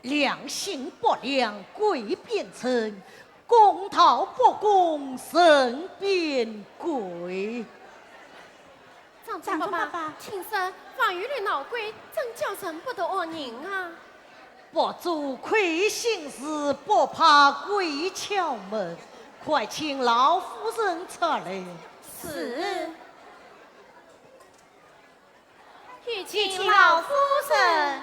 良心不良贵变成，公道不公身变贵。长爸爸，听说法院的闹鬼真叫人不得恶人啊！佛祖亏心事，不怕鬼敲门，快请老夫人出来。是。去请老夫人。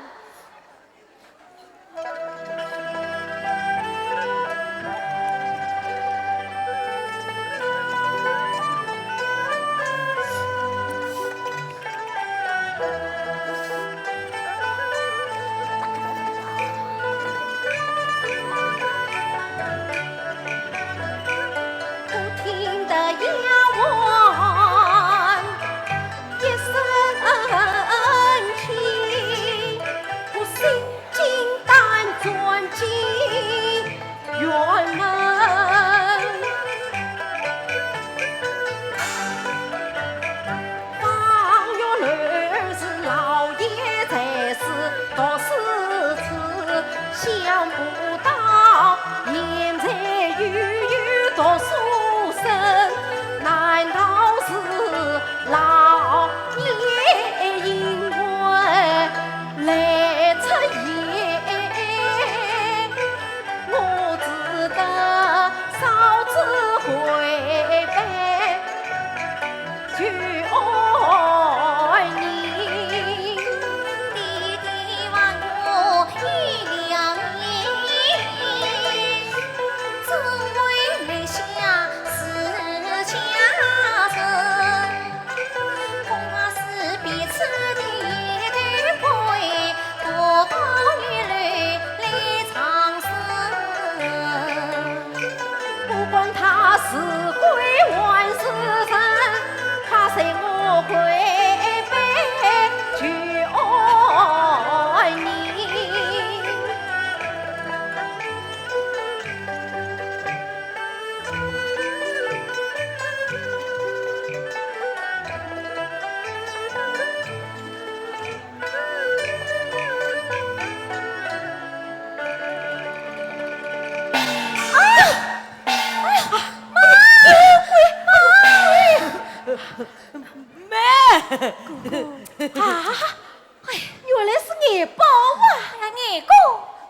原来是眼包啊！眼公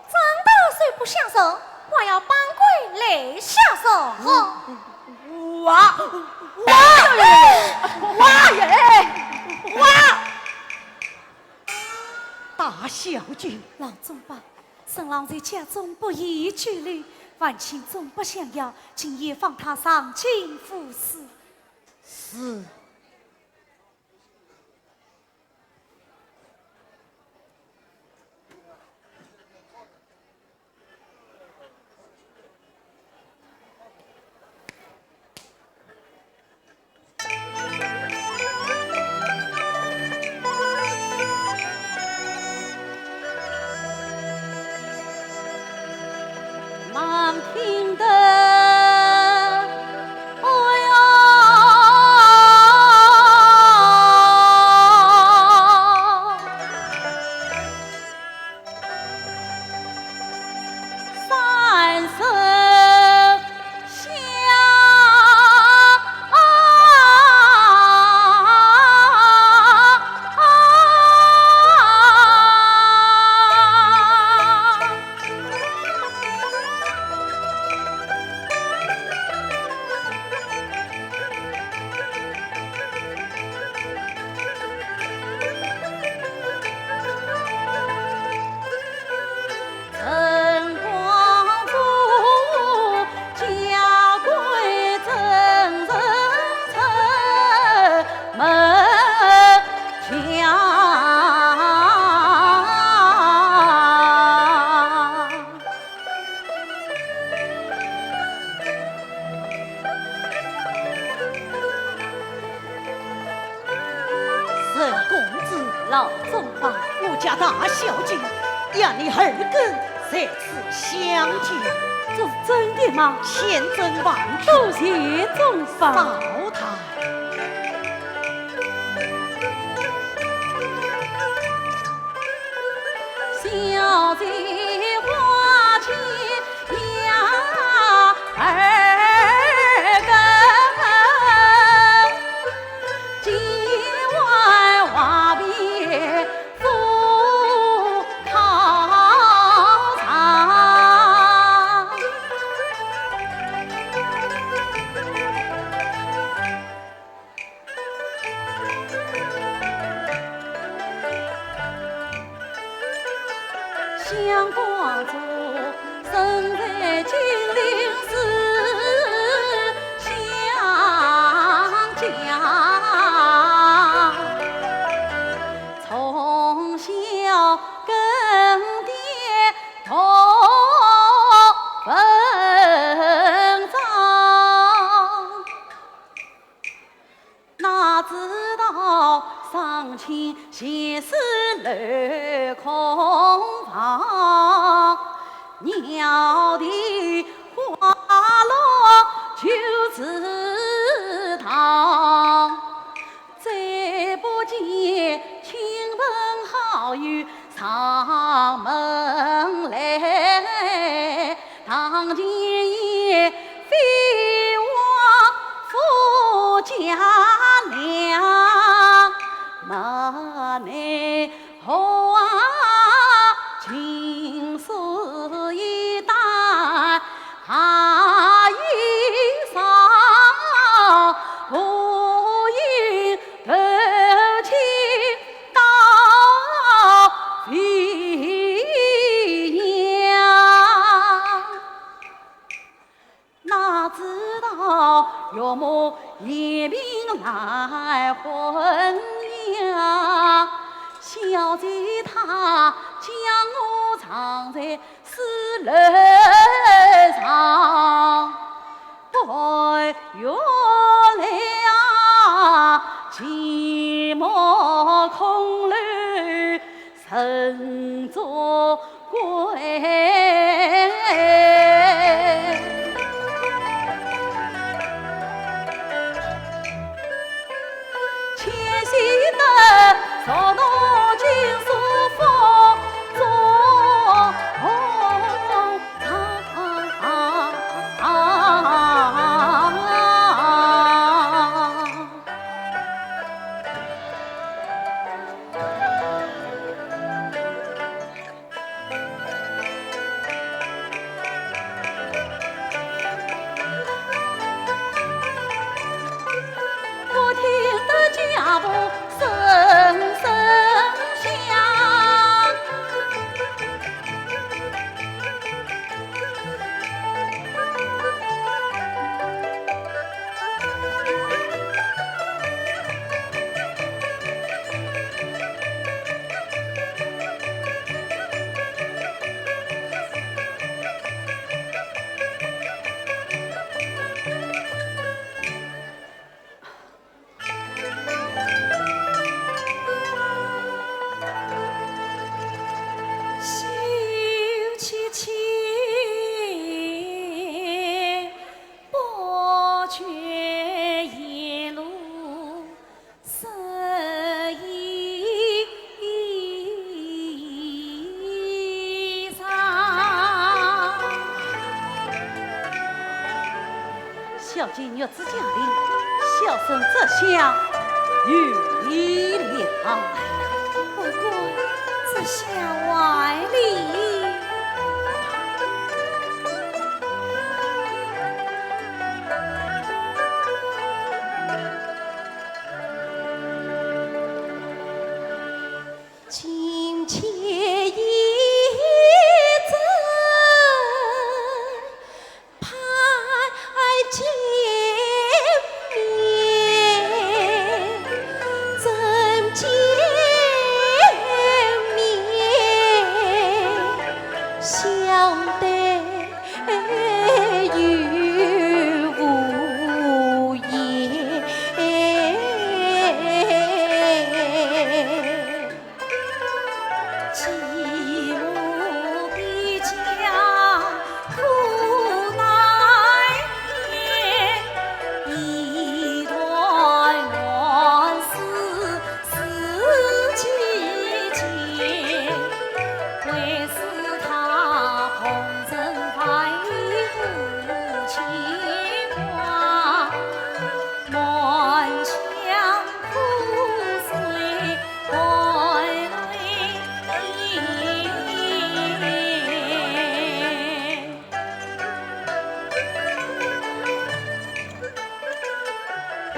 长大虽不相送，我要帮鬼来下手。哇大小姐，郎中吧，圣郎在家中不宜拘留，万卿总不想要，今夜放他上京赴死。是。听得，哎呀！老总吧。我家大小姐让你二哥这次相见，这是真的吗？千真万确，多谢总吧。宝台。小姐花前呀二更，今晚话别赴考场。相光族生在金陵市湘江，从小跟爹同分长，哪知道上亲先是楼空房，鸟的花落就池塘，再不见亲朋好友上门来，堂前也非我夫家娘，门内后啊情丝一带还一裳，不应投亲到飞扬，哪知道岳母夜明来婚呀，小姐她将我藏在四楼上，不原来寂寞空楼人作鬼。千禧的朝东京书房中我听得脚步声声响，羞戚戚，不觉一路失衣裳。小姐玉子降临，小生这厢与你了。不过这下外里。亲切一阵排见面，真见面。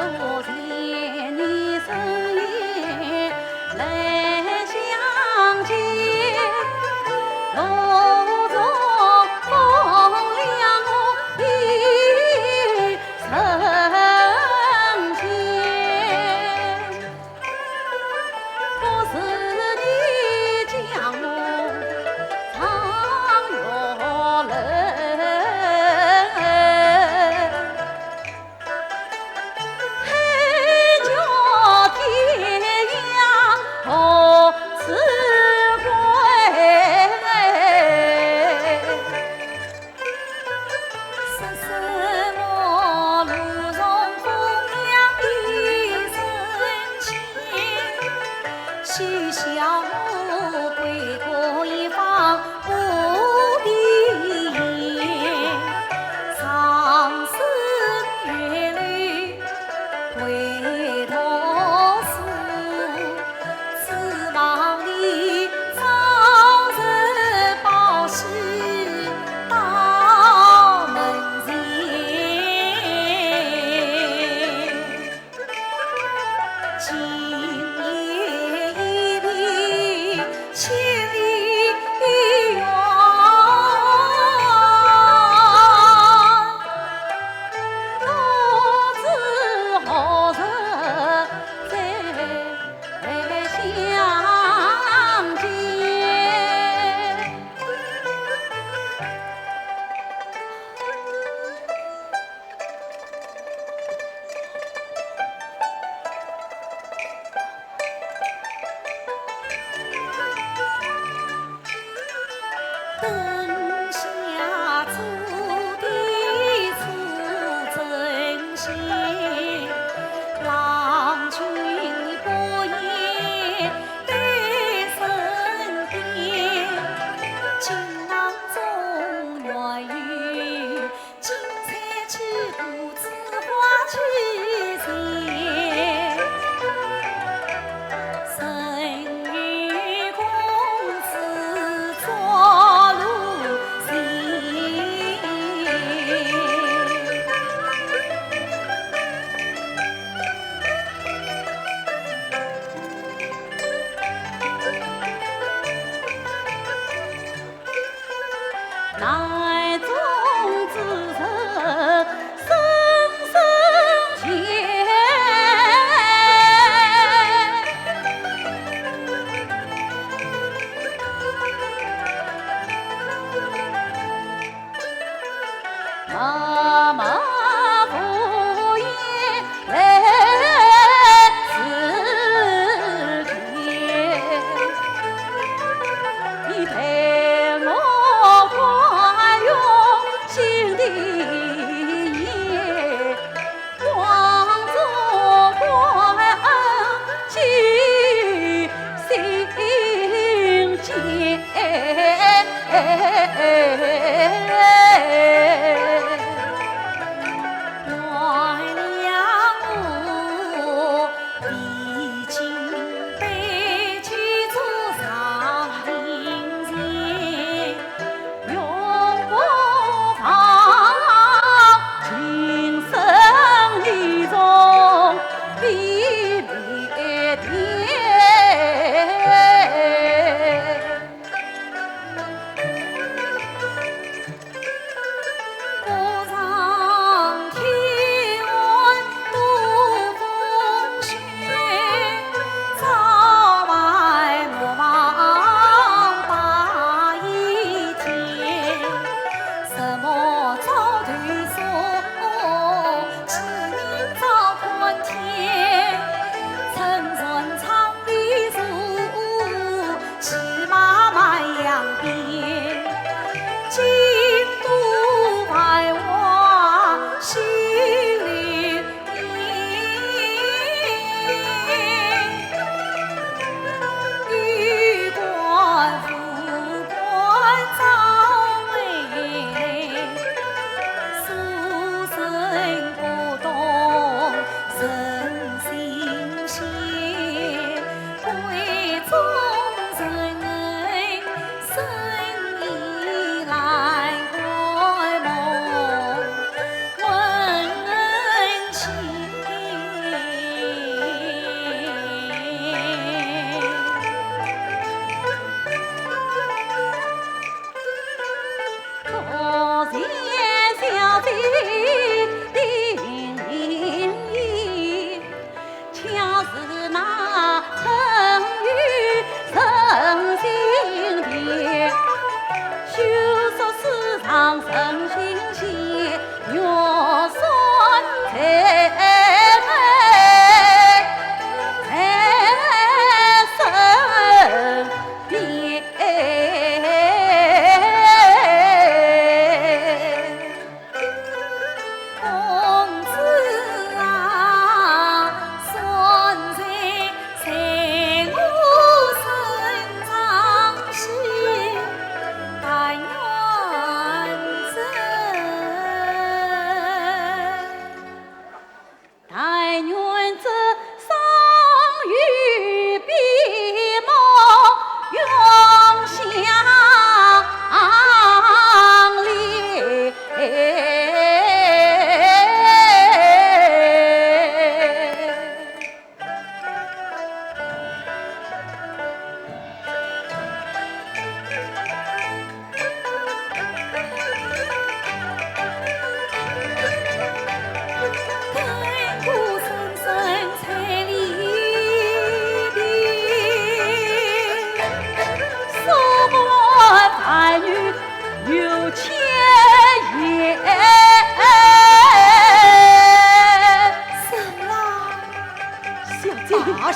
多谢你深夜来相见，路中风凉我一生牵，不是你将我藏月冷。许小母归过一方不闭眼，长生月里回头思，指望你早日报喜到门前。今夜千里远，不知何日再相见。灯下注的出真心，郎君不言在身边，情郎中愿与金钗去独自花去前。神与公子着路行，乃中之人深深情。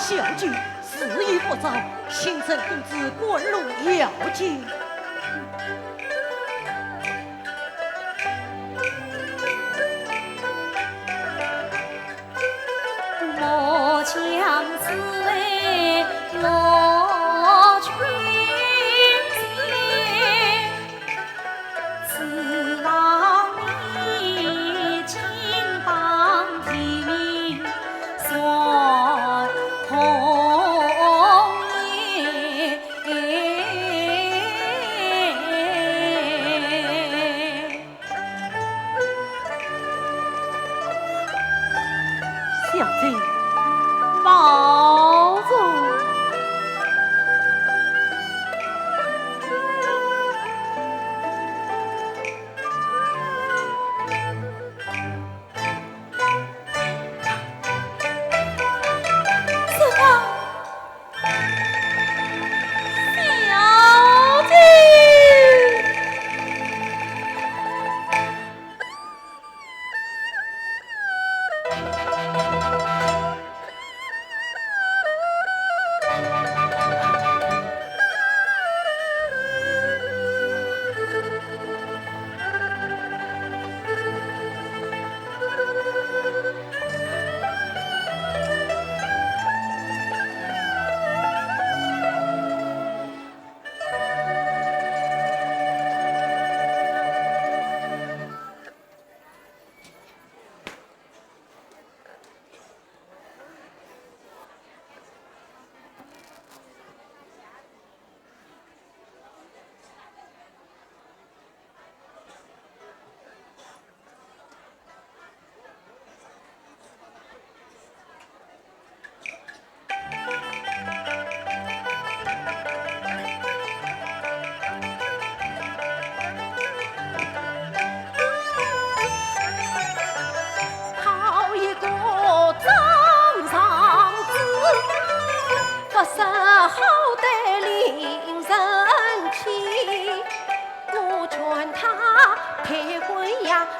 小姐，事宜不早，请神公子滚入要紧。我将此为我群仙，此郎你金榜题名算红颜。小姐，保重。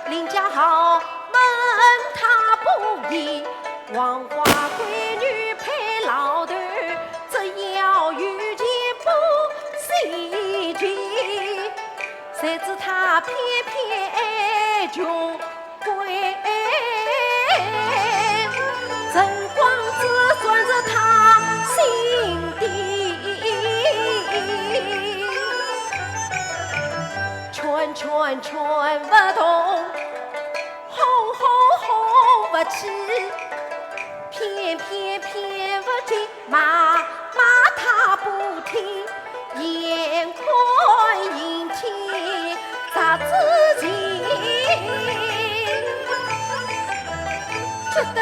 林家豪问他不依，王花闺女配老头，这要遇见不喜剧，谁知他偏偏爱穷鬼，晨光只算着他心底，劝不动，哄不起，偏不听，骂他不听，眼看阴天砸自己，觉得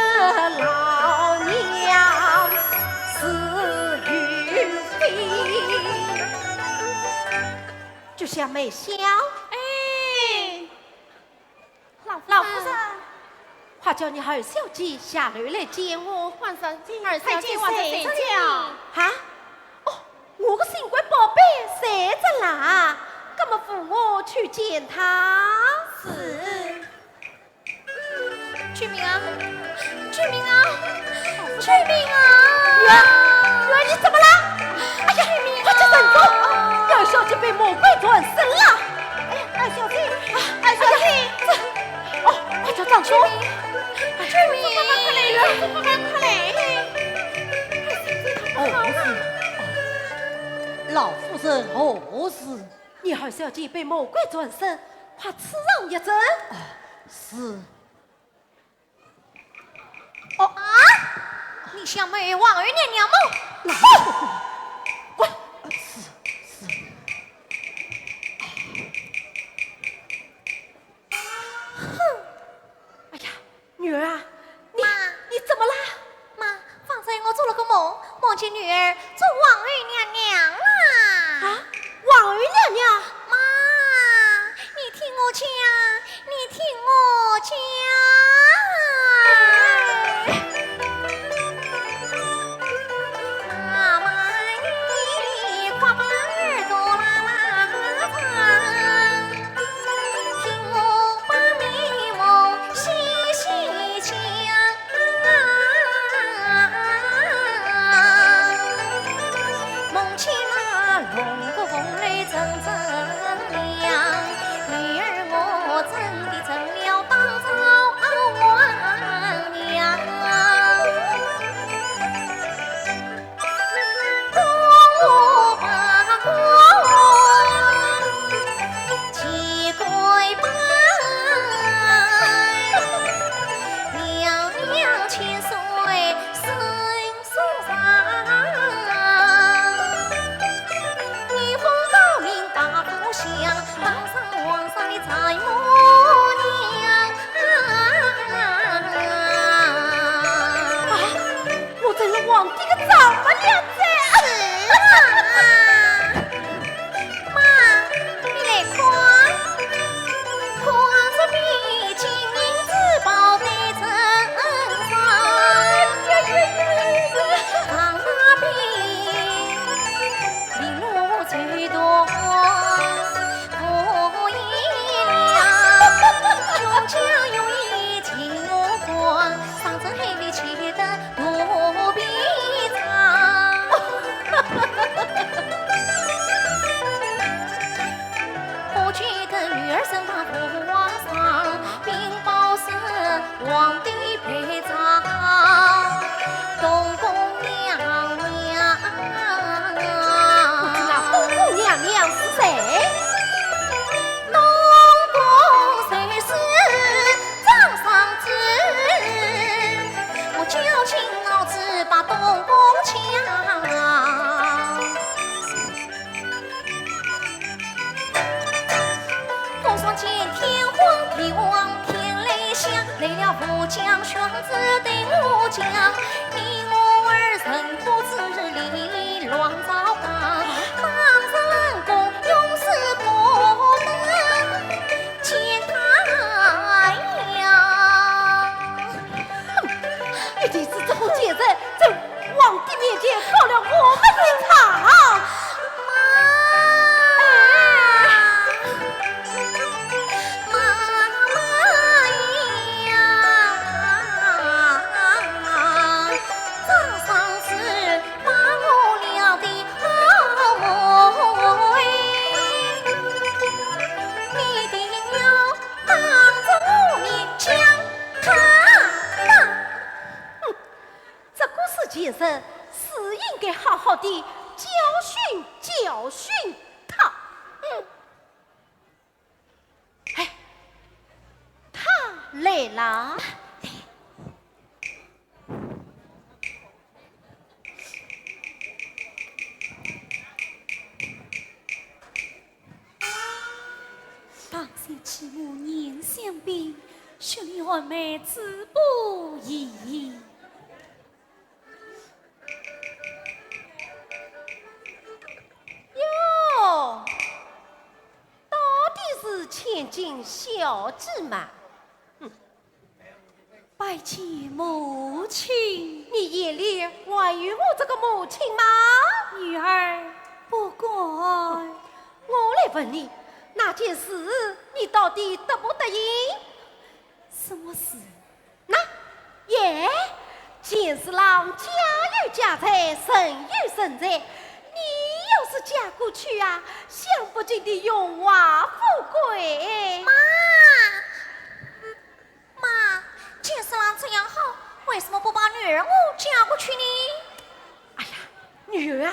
老娘死于非，就像没想。老夫人，话叫你二小姐下楼来见我，皇上，二快见谁叫？哈？哦，我个新贵宝贝谁着啦？干嘛扶我去见他？是。去明啊！去明啊！去明啊！女儿，你怎么了？哎呀，快去振作！二小姐被魔鬼转身了。二小姐，二小姐，哦，快叫丈夫！去明，爸爸快来！爸爸快来！老夫人何事？你二小姐被魔鬼转身，快此上一阵。是。哦啊！你想没王二娘娘吗？滚！是。哼！哎呀，女儿啊，你怎么啦？妈，方才我做了个梦，梦见女儿做王二娘娘啊！啊，王二娘娘！妈，你听我讲，你听我讲。妈妈，你快把耳朵拉长，听我把美梦细细讲。皇帝个丈母娘子。妈，你来看，看这比金银珠宝的珍藏，放那边绫罗最多。中间有一金鹅冠，上层黑里切的罗臂长。我觉得女儿身旁国王上，禀报是皇帝陪葬，东宫娘娘。不知那东宫娘娘是谁？叫请老子把东宫抢，皇上见天皇帝王天雷响，累了副将双子对我讲，你我二人不知理乱糟纲，当上冷宫永世不能见太阳。你这次这么简人，在皇帝面前搞了我们的场。先生是应该好好的教训教训他。哎，他来了。当先其母年相比，兄弟我妹子不易。哟，到底是千金小姐嘛？拜见母亲。你眼里还有我这个母亲吗？女儿不怪。我来问你，那件事你到底得不得应？什么事？那耶，见是郎家有家财，神有神财。你要是嫁过去啊，享不尽的荣华富贵。妈，见是郎这样好，为什么不把女儿我嫁过去呢？哎呀，女儿啊，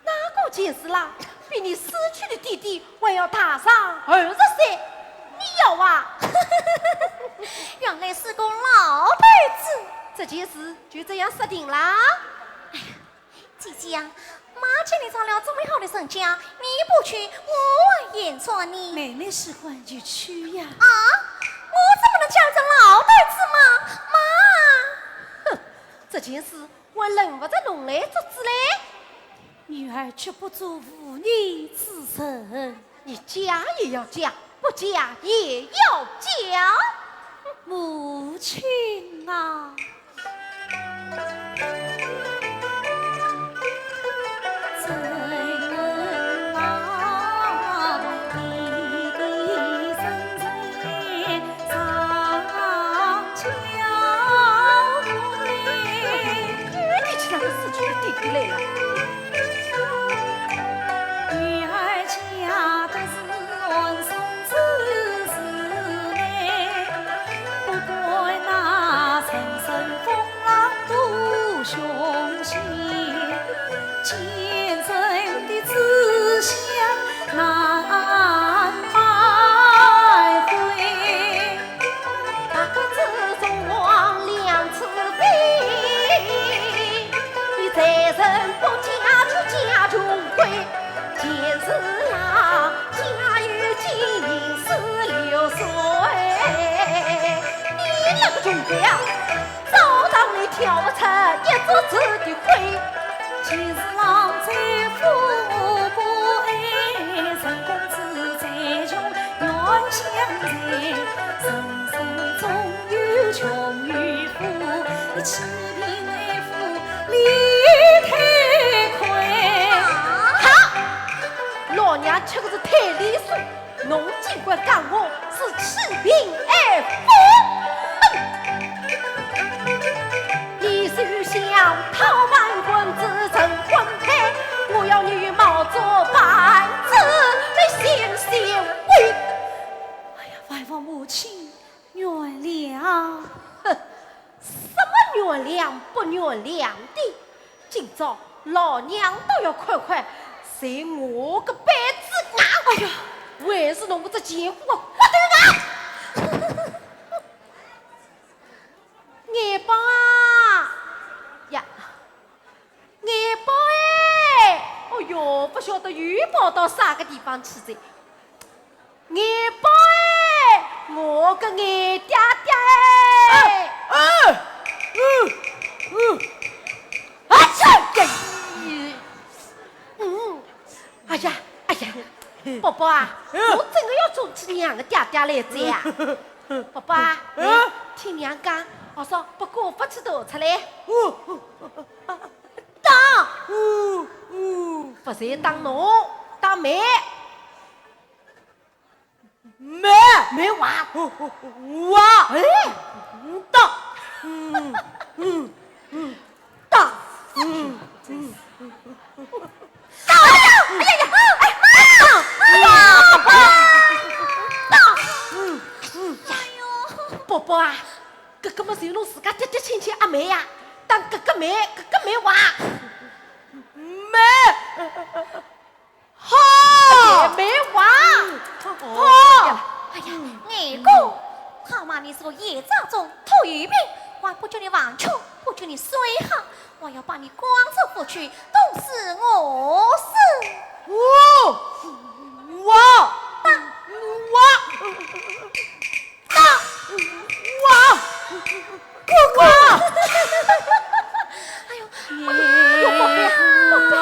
哪个见是郎比你死去的弟弟还要大上20岁？你要啊？原来是个老头子。这件事就这样说定啦。姐姐啊，妈请你找了这么好的人家，你不去，我也抓你。妹妹喜欢就去呀。啊，我怎么能嫁这老头子嘛？妈，哼，这件事我轮不着侬来做主嘞。女儿绝不做无女之人。你嫁也要嫁，不嫁也要嫁。母亲啊，怎能啊一个生在上交会？你去让他死去的弟弟来了。女儿嫁的是皇上之子嘞，不怪那层层风浪多凶险，奸人的志向难摆回。大个子中王两次飞，你在人不嫁出家中归。见是郎家有金银16岁，你那个中鬼啊，早上你跳不出一桌子相随，人生中有穷与富，你欺贫爱富，理太亏。好，老娘吃的是太礼数，侬尽管讲我是欺贫爱富。你是想讨万棍子成婚配，我要女貌作伴子来显显威。哎呀，外王母亲原谅，哼，什么原谅不原谅的？今朝老娘都要快快随我个板子拿！哎呀，还是侬这贱货的骨头啊！眼包啊呀，眼包哎！哦哟，不晓得又跑到啥个地方去噻？眼包哎，我个眼爹爹哎！啊这哎呀哎呀，宝宝啊，我真的要做起娘个爹爹来着呀！宝宝啊，听娘讲，我说不过不去逃出来。当，不是当侬，当妹，妹娃，娃，哎，当，当，宝宝啊，哥哥们就侬自家爹爹亲亲阿妹呀，当哥哥妹娃，妹，好，妹娃，好，哎呀，二哥，他骂你是个野杂种，偷鱼病，我不叫你玩球，不叫你随行，我要把你光着不去，都是我事。哇，哥哥，哎呦，宝贝，宝贝。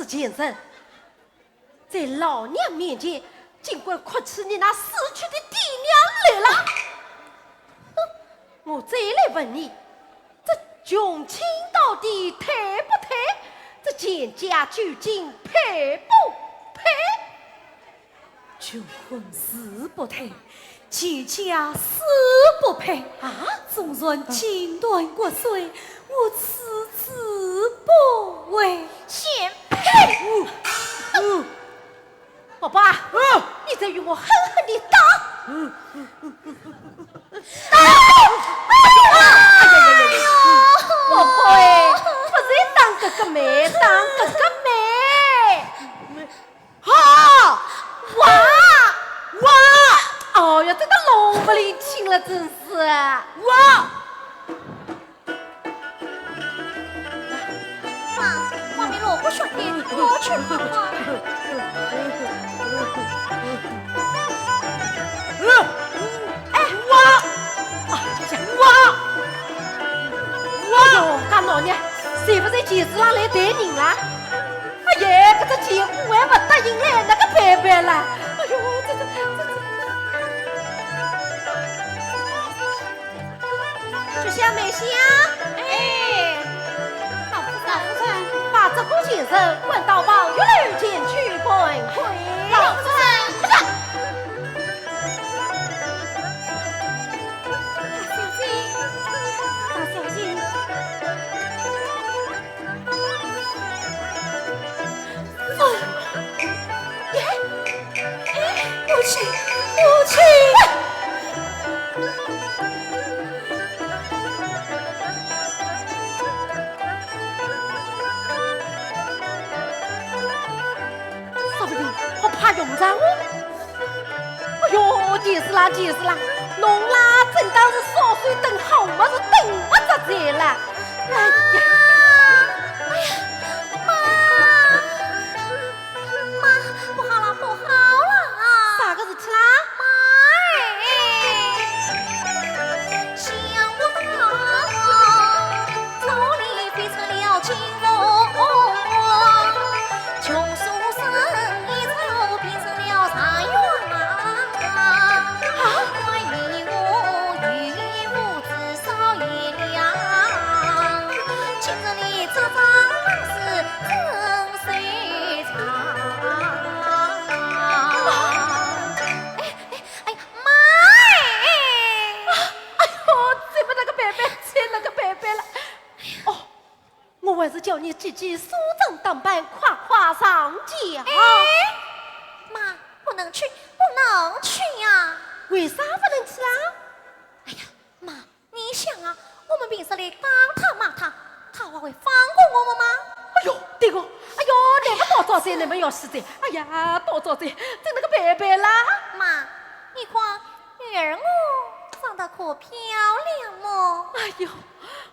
先生，在老娘面前，尽管哭起你那死去的爹娘来了。我再来问你，这穷亲到底配不配？这贱家究竟配不配？求婚死不配，妾家死不配啊！纵然情断骨髓，我此不为。贤配。宝宝啊，你再与我狠狠地打！宝宝哎，不是当哥哥妹，当哥哥妹。好，哇！哦哟，这个龙不灵清了，真是哇！妈，外面落不顺眼，我去看看。哇哟，干老娘，是不是前世上来带人啦？哎呀，这个结婚还不答应来那个白白了？哎呦，这。就像梅香，哎，老夫人，把这个先生关到王玉楼前去滚回。老夫人，大小姐，母亲，母亲。用上哦！哎呦，就是啦，侬啦，真当是烧水等好么子等不着这了。哎呀，妈，不好了！啥个事体啦？想不到早里变成了金凤，穷书生一走变成了茶园怪你我与母子少爷俩，亲着你这张是真水长。我还是叫你姐姐梳妆打扮，快快上轿。妈，不能去呀！为啥不能去啊？哎呀，妈，你想啊，我们平时里打他骂他，他还会放过我们吗？哎呦，对个，哎呦，那个多早噻，你们要死的，哎呀，多早噻，在那个白白啦。妈，你看女儿我长得可漂亮么？哎呦，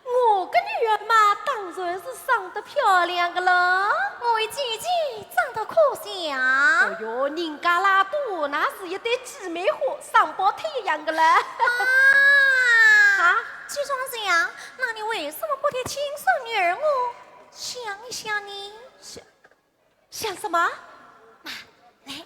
我个女儿嘛，当然是长得漂亮的了。我姐姐长得可像。哎呦，人家拉多那是一对姐妹花，双胞胎一样的了。啊，既然这样，那你为什么不替亲生女儿我想一想呢？想什么？妈，来。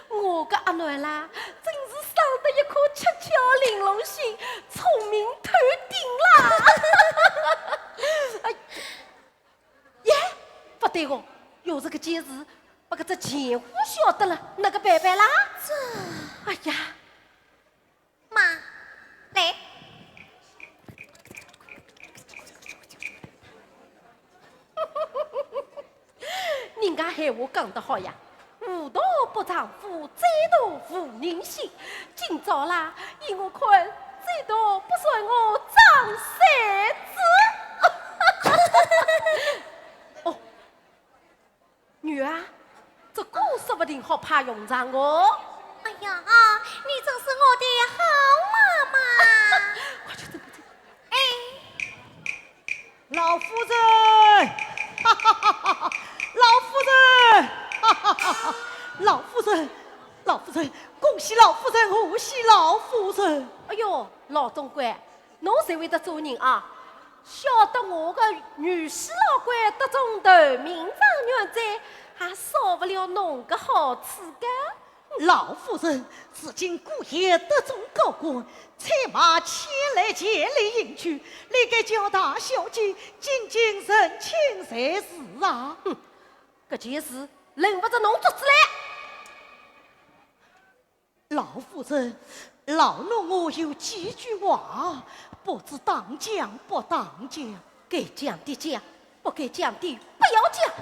我个阿囡啦，真是生得一颗七窍玲珑心，聪明透顶啦！哎，耶，不对哦，有这个件事，把个这前夫晓得了，那个白白啦？哎呀，妈，来。人家闲话讲得好呀。妇道不丈夫，最多妇人心。今朝啦，依我看，最多不算我张三子。哦，女儿，这个说不定好派用场哦。哎呀，你真是我的好妈妈。快去走吧走。哎，老夫人，哈哈哈哈！老夫人。老夫人，恭喜老夫人，贺喜老夫人！哎呦，老总管，侬谁会得做人啊？晓得我个女婿老官得中头，名正言在，还少不了侬个好处个。老夫人自今姑爷得中高官，策马前来接礼迎娶，你该叫大小姐尽尽人情才是啊！哼，这件事轮不着侬做主来。老夫人，老奴我有几句话，不知当讲不当讲。该讲的讲，不该讲的不要讲。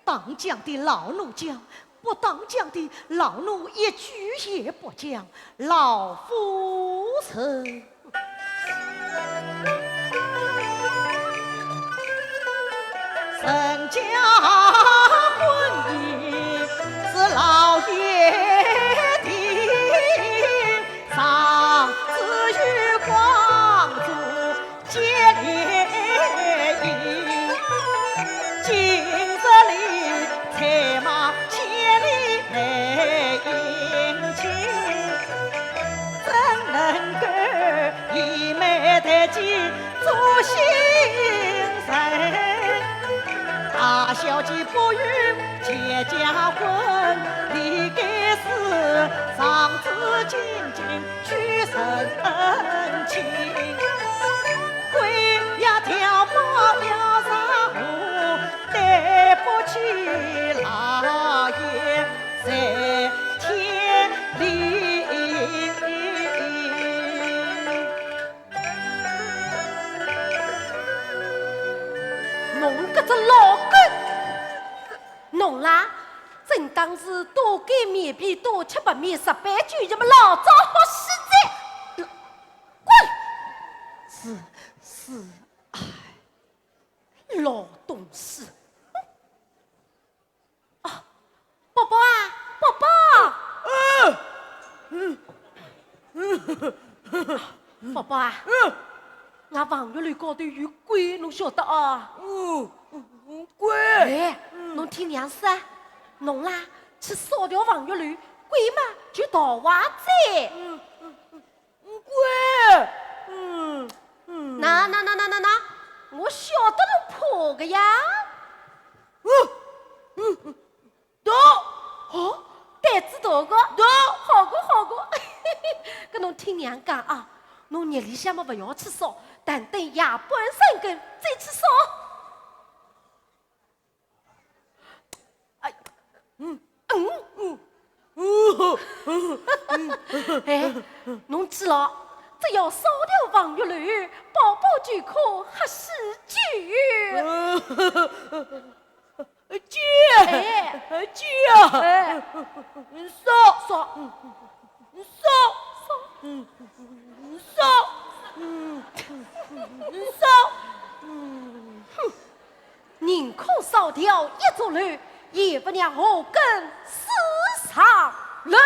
当讲的老奴讲，不当讲的老奴一句也不讲。老夫人，沈家婚姻是老爷的，上至于光祖接连营，今日里策马千里来迎亲，怎能够一眉抬起做新人？大小姐不与结家婚，你该是上至仅仅屈身恩情，归呀挑马了上路，对不起老爷在天里。侬搿只老狗，侬啦，正当是多给面皮，多吃白面，18句这么老早好死在，滚！是，老东西。啊，宝宝啊，宝宝。宝宝啊。俺房院里高头有鬼，侬晓得啊？鬼！哎，侬听娘说啊，侬啦去烧掉房院里，鬼嘛就逃坏在。鬼！那，我晓得侬怕个呀。大哦，胆子大个，好个。跟侬听娘讲啊，侬夜里向么不要去烧。但等夜半3更再去烧。哎，侬记牢，只要烧掉房月楼，宝宝就可喝喜酒。酒，哎，烧。宁可烧掉一座楼，也不让我跟死上楼。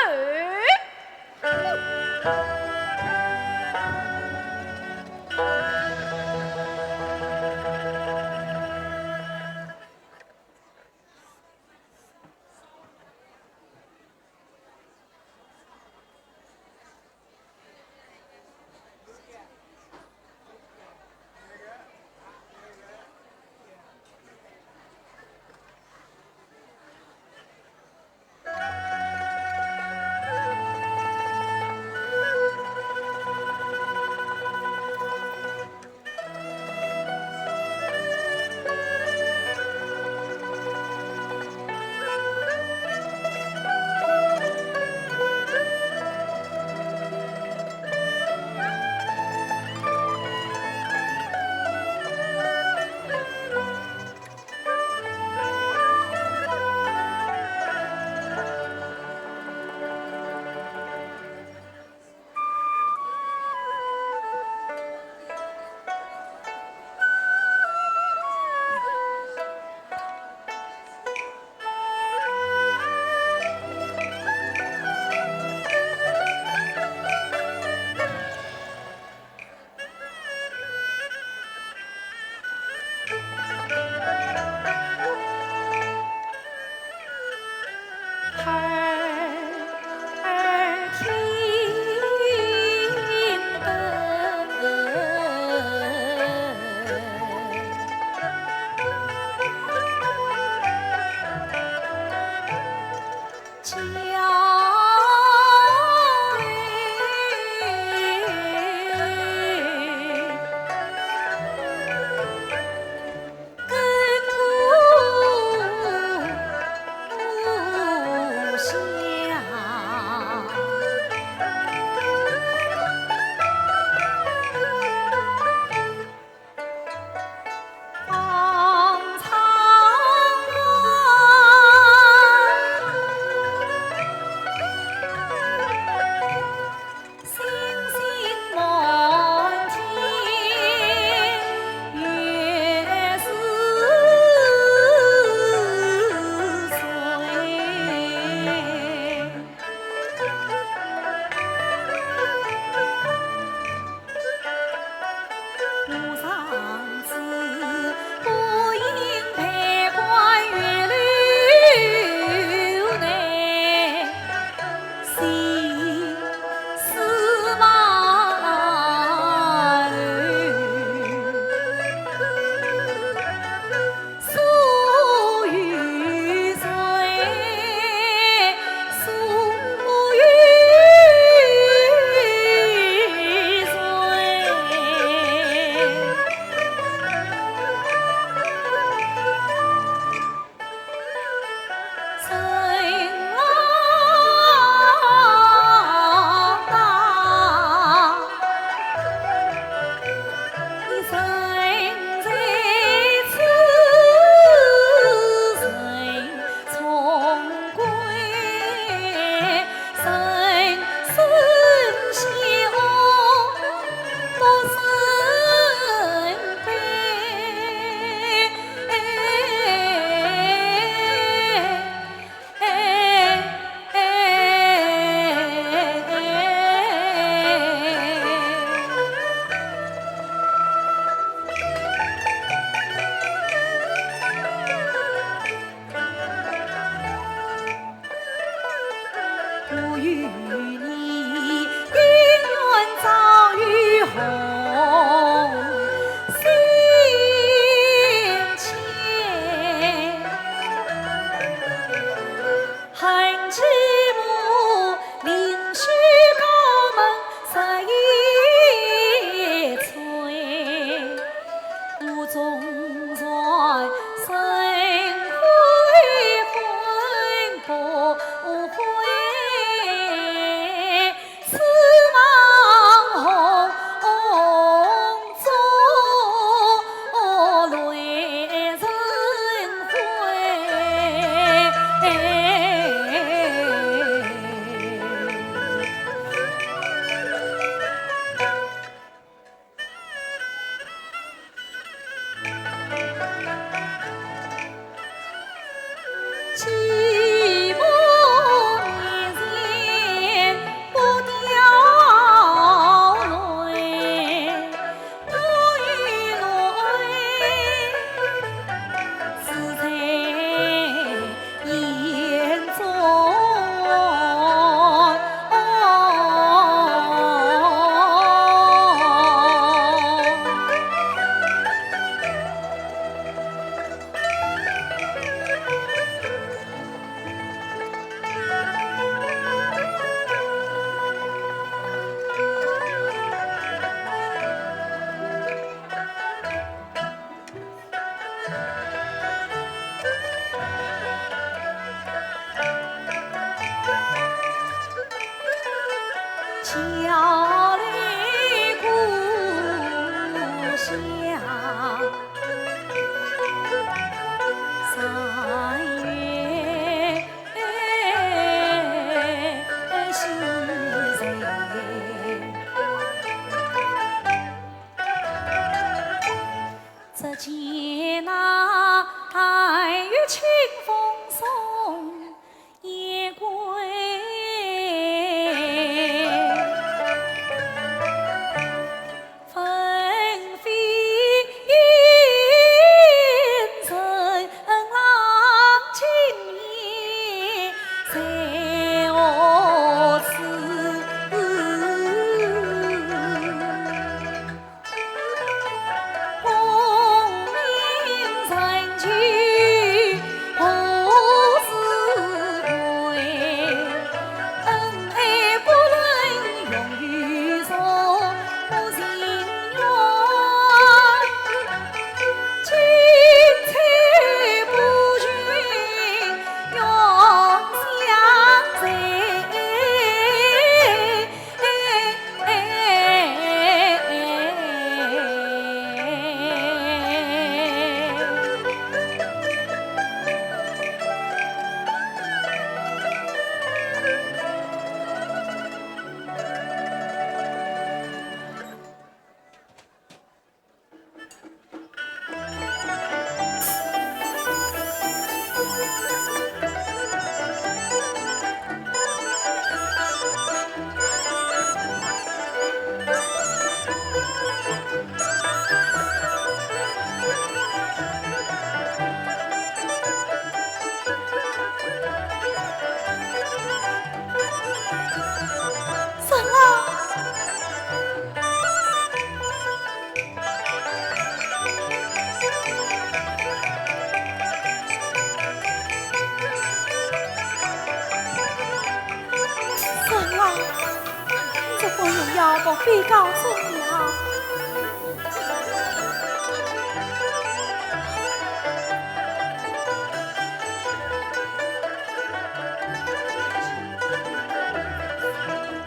莫非告诉娘？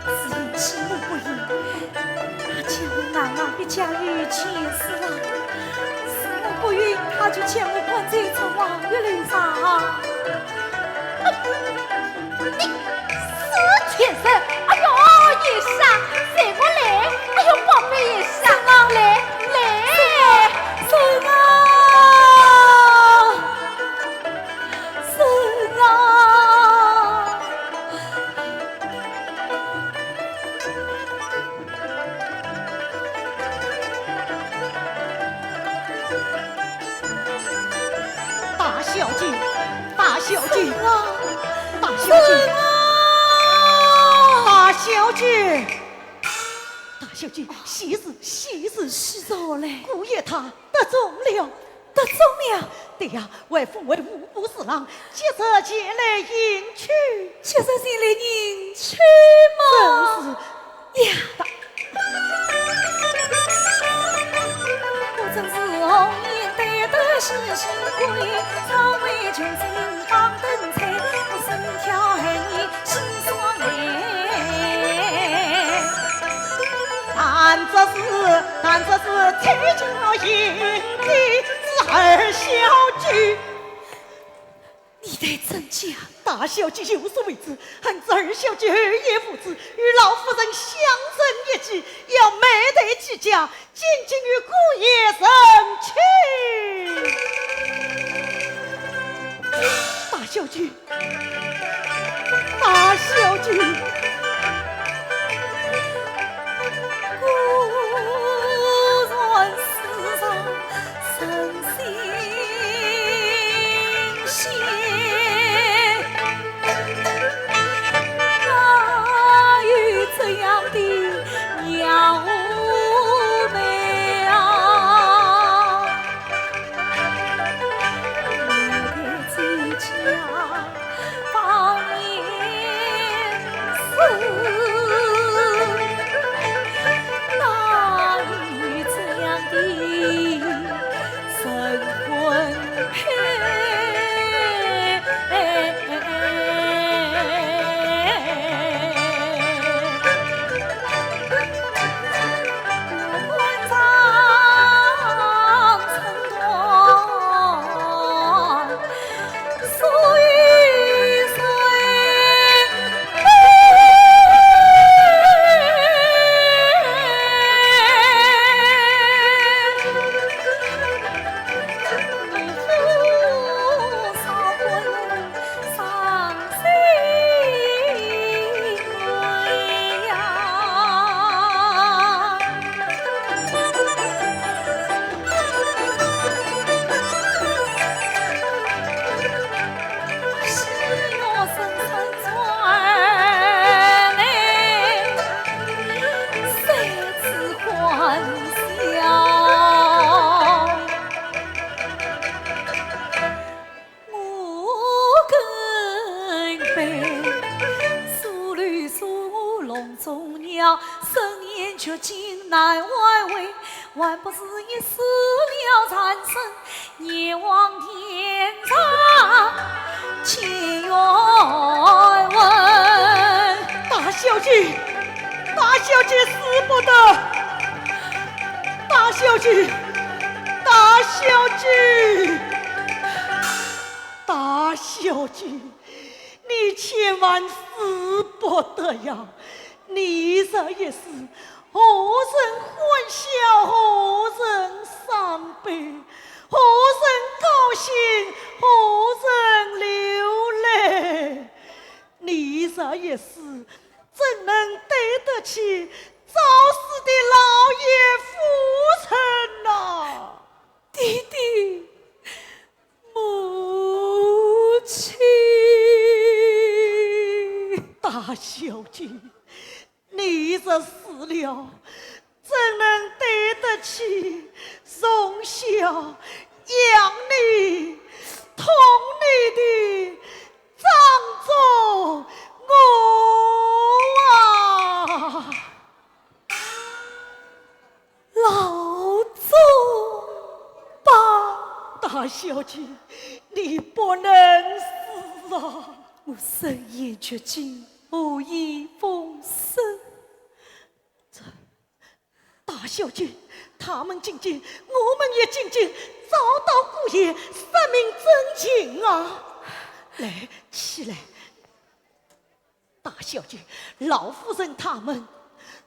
此人气目不一，他见我暗暗的家与前世了，死目不语，他就将我关在这王月楼上。先生，哎呦，医生，随我来！哎呦，宝贝医生啊，来！孙啊，孙啊！大小姐，大小姐，大小姐。大小姐，大小姐，喜事是着嘞，姑爷他得中了，得中了，对呀，外父为五部侍郎，接着前来迎娶，就是前来迎娶嘛。真是呀，我真是红颜待得是新贵，常为君臣当灯彩，我身挑寒衣心霜泪。但这是崔家迎的是二小姐。你得真假？大小姐有所为之，恨子二小姐二爷父子与老夫人相争一计，要美得其家，仅仅与姑爷生娶。大小姐，大小姐。却竟难外围，还不是一死了残生，阎王天上千冤问。大小姐，大小姐死不得！大小姐，大小姐，大小姐，你千万死不得呀！你这也是何人欢笑，何人伤悲，何人高兴，何人流泪？你这也是怎能对得起早死的老爷夫人呐？弟弟，母亲，大小姐，你这死了，怎能对得起从小养你、疼你的长宗我啊？大小姐，你不能死啊！我深言绝境，无意奉生。大小姐，他们进京，我们也进京，找到姑爷，说明真情啊！来，起来。大小姐，老夫人他们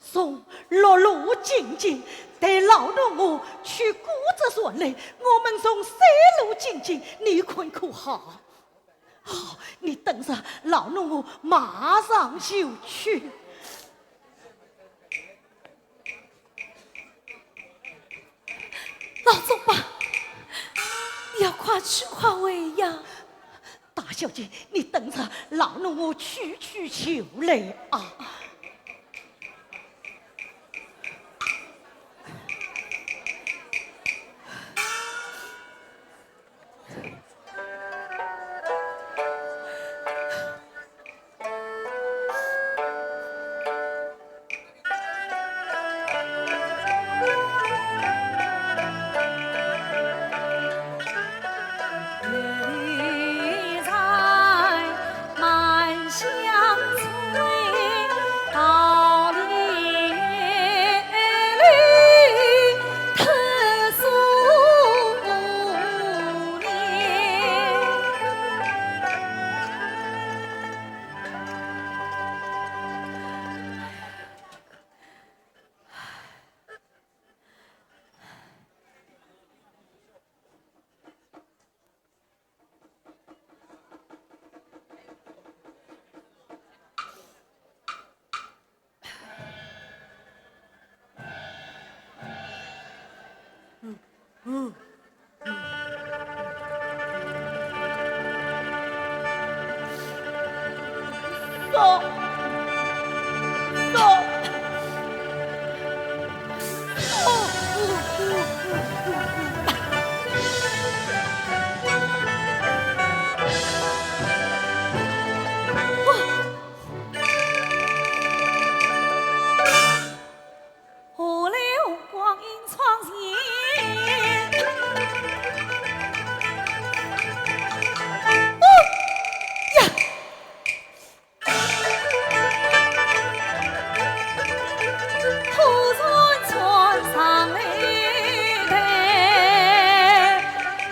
从陆路进京，带老奴我去古泽所内，我们从山路进京，你看可好？好，你等着，老奴我马上就去。老总吧，你要快去快回呀！大小姐，你等着，老奴我去就来啊！走，走。何来光阴创现？后山船上来抬，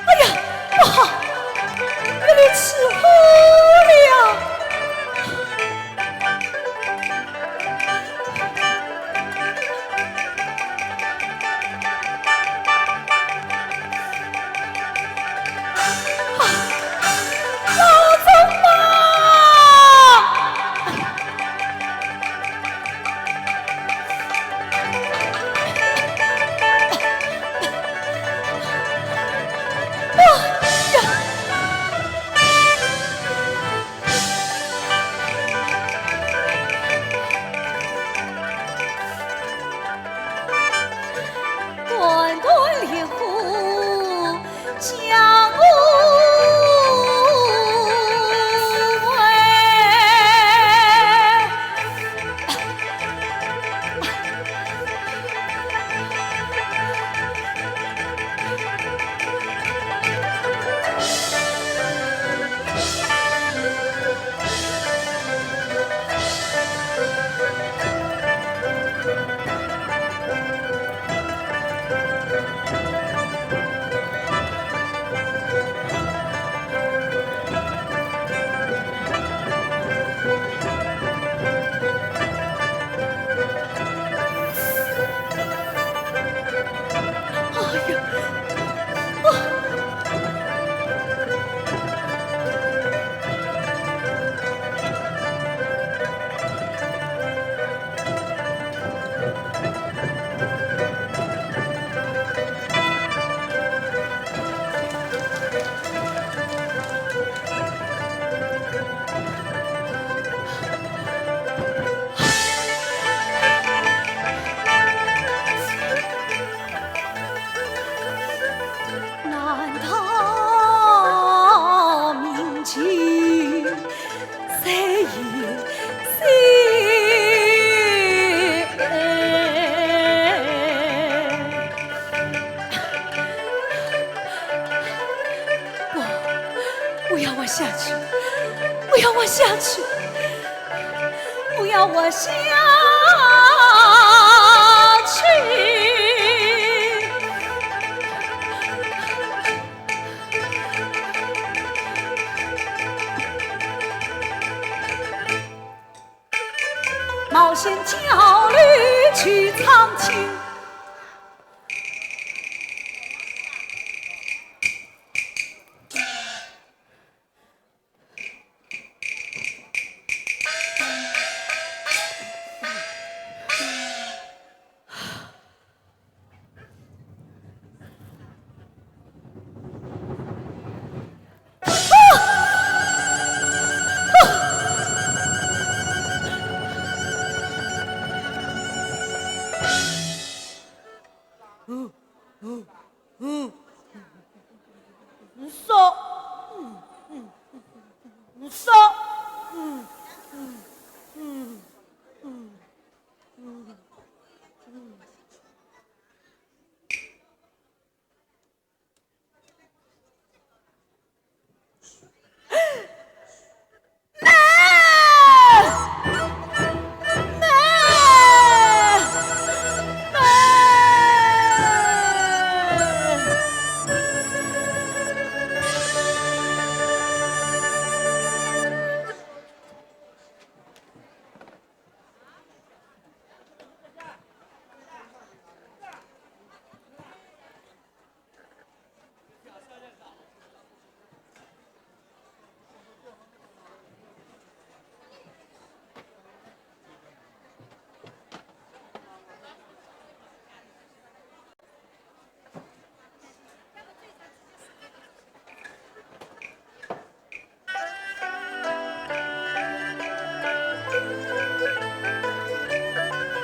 哎呀，不好，这里起火了！老总啊！段段烈火将我围。我下去，不要我下去，不要我下去。冒险焦虑去苍青，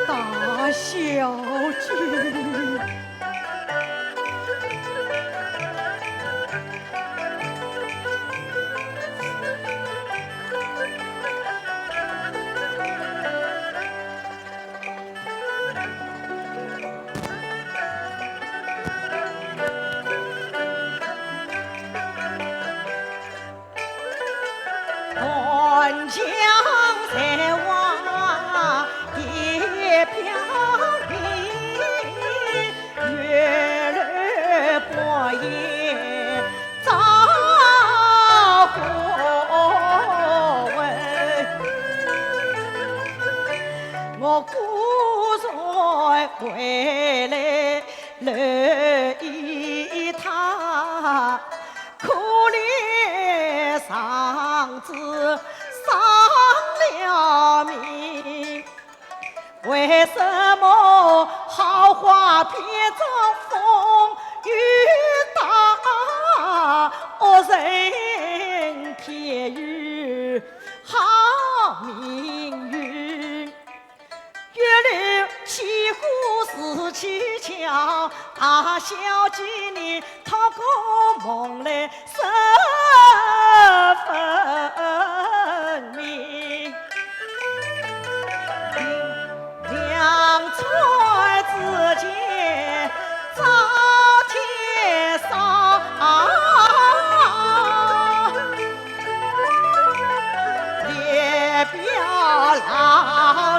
大小姐。断江在望一飘零，月儿薄夜照火温。我孤船回来泪一淌，可怜丧子丧了命，为什么好话变成风雨大，恶人偏遇好命运。月流西湖是蹊跷，大小姐你讨个梦来身分明，两船之间遭天上，列表劳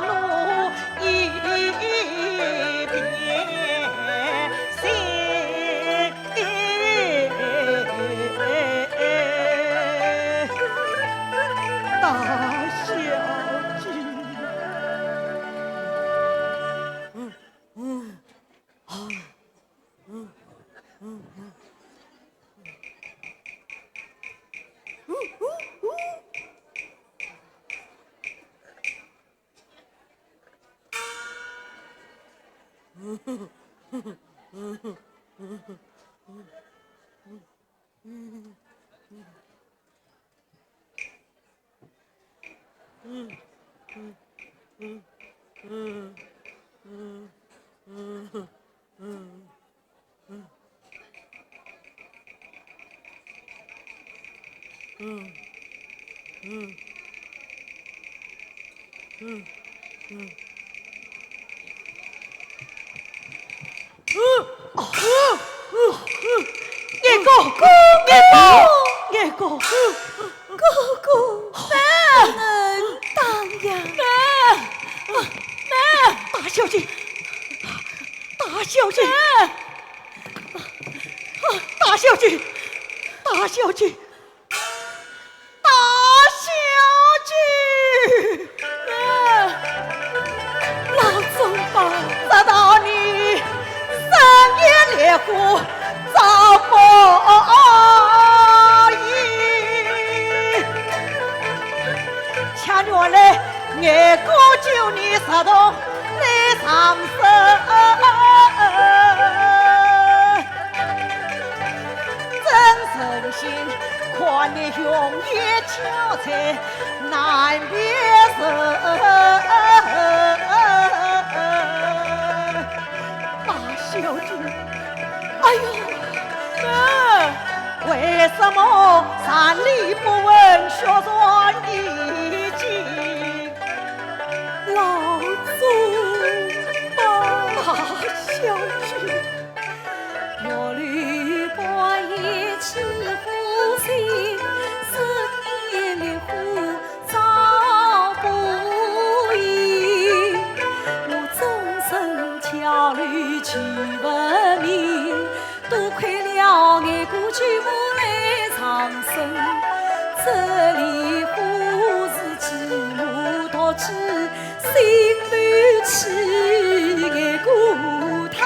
碌一边心。大小姐，哥，哥哥不能当呀！大小姐，大小姐，大小姐，大小姐，大小姐，老总吧，知道你深夜猎户遭报应，前月来爱哥救你杀动来上身。真心看你用意憔悴，难别人。大小姐，哎呦，为什么三里不闻血转衣襟？老总吧，大小姐。我吕伯一起夫妻，深夜猎户遭不应。我终身焦虑去闻名，多亏了爱国举母来长生。这里户是继母独子，心里气爱过他。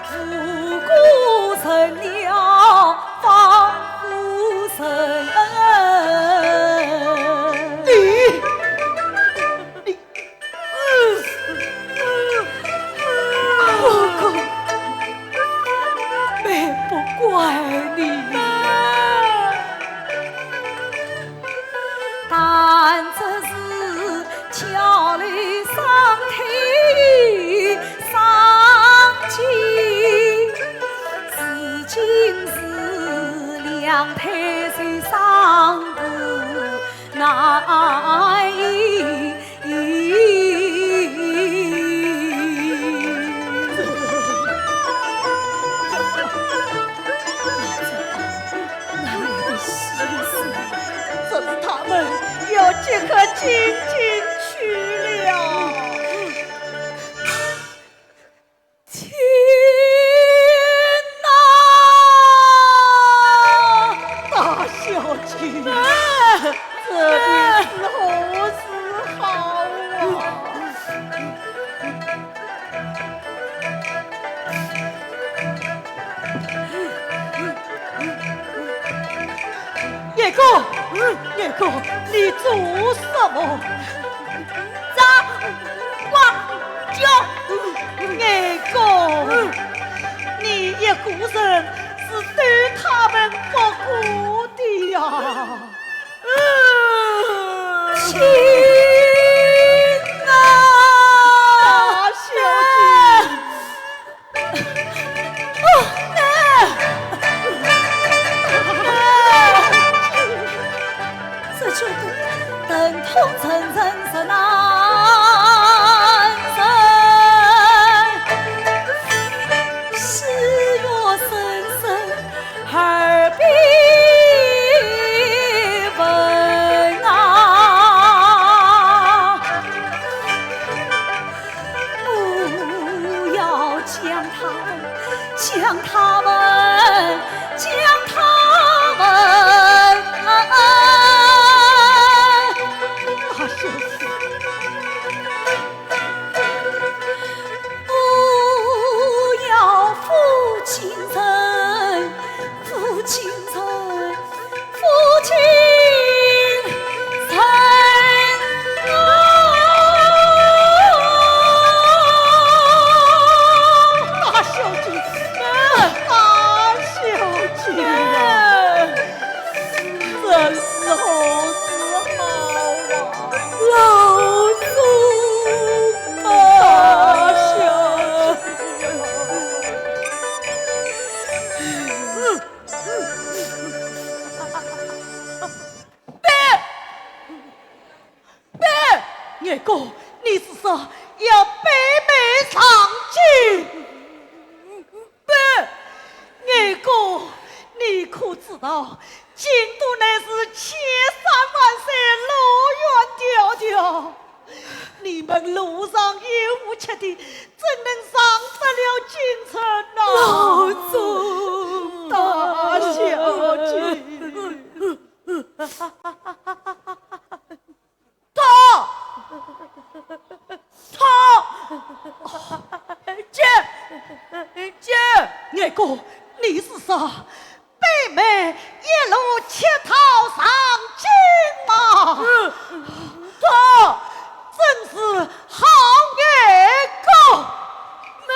富贵成了防夫神。哥哥，妹不怪你，但这是桥里上天上情。今是两太岁上路难移。哪里的心思？这是他们要这个金金去了。天哪！大小姐，这边是好是好啊。叶哥，叶哥，你做什么？张光九，叶哥，你一个人是对他们不顾的呀。亲啊！大小姐。这就等同层层是难忍，喜若深深耳鬓闻啊，不要将他们不要负情深，负情深，负情深啊！大小姐，大小姐呀！你可知道，京都乃是千山万水，路远迢迢。你们路上有无吃的，怎能上得了京城呐？老祖，大小姐，二哥，你是啥？北妹一路乞讨上京吗？他真是好二哥们。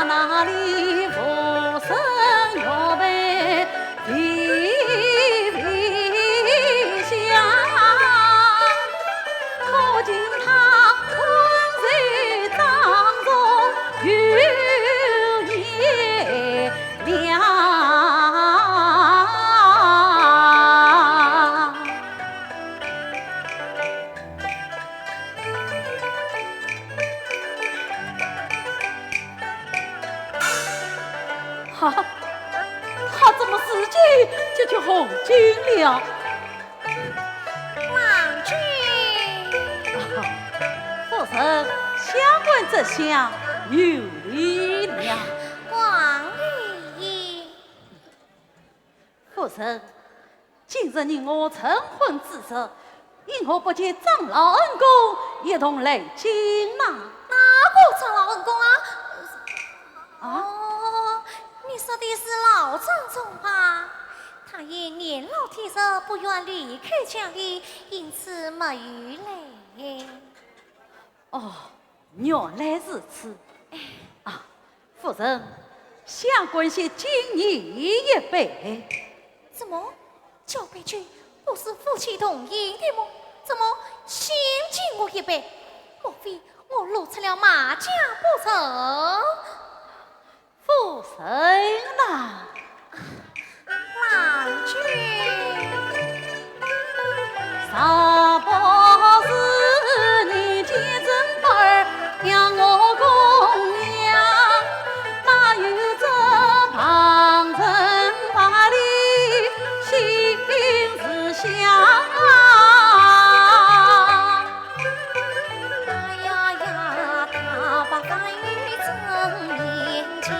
那里浮生若被地皮下，可见他春水当中有一他怎么自己就去红军了？郎君，夫人，相问这下有理了。王爷，夫人，今日你我成婚之日，因何不见长老恩公一同来京嘛？哪个长老恩公啊？啊？你说的是老张总啊？他因年老体弱，不愿离开家里，因此没有来。哦，原来如此。啊，夫人，相关些敬你一杯。怎么？交杯酒不是夫妻同饮的吗？怎么先敬我一杯？莫非我露出了马家不成？夫人呐，郎君，啥不是你见真本儿让我供养，哪有这旁人把你心思想啊？哎呀呀，他把饭与正面讲，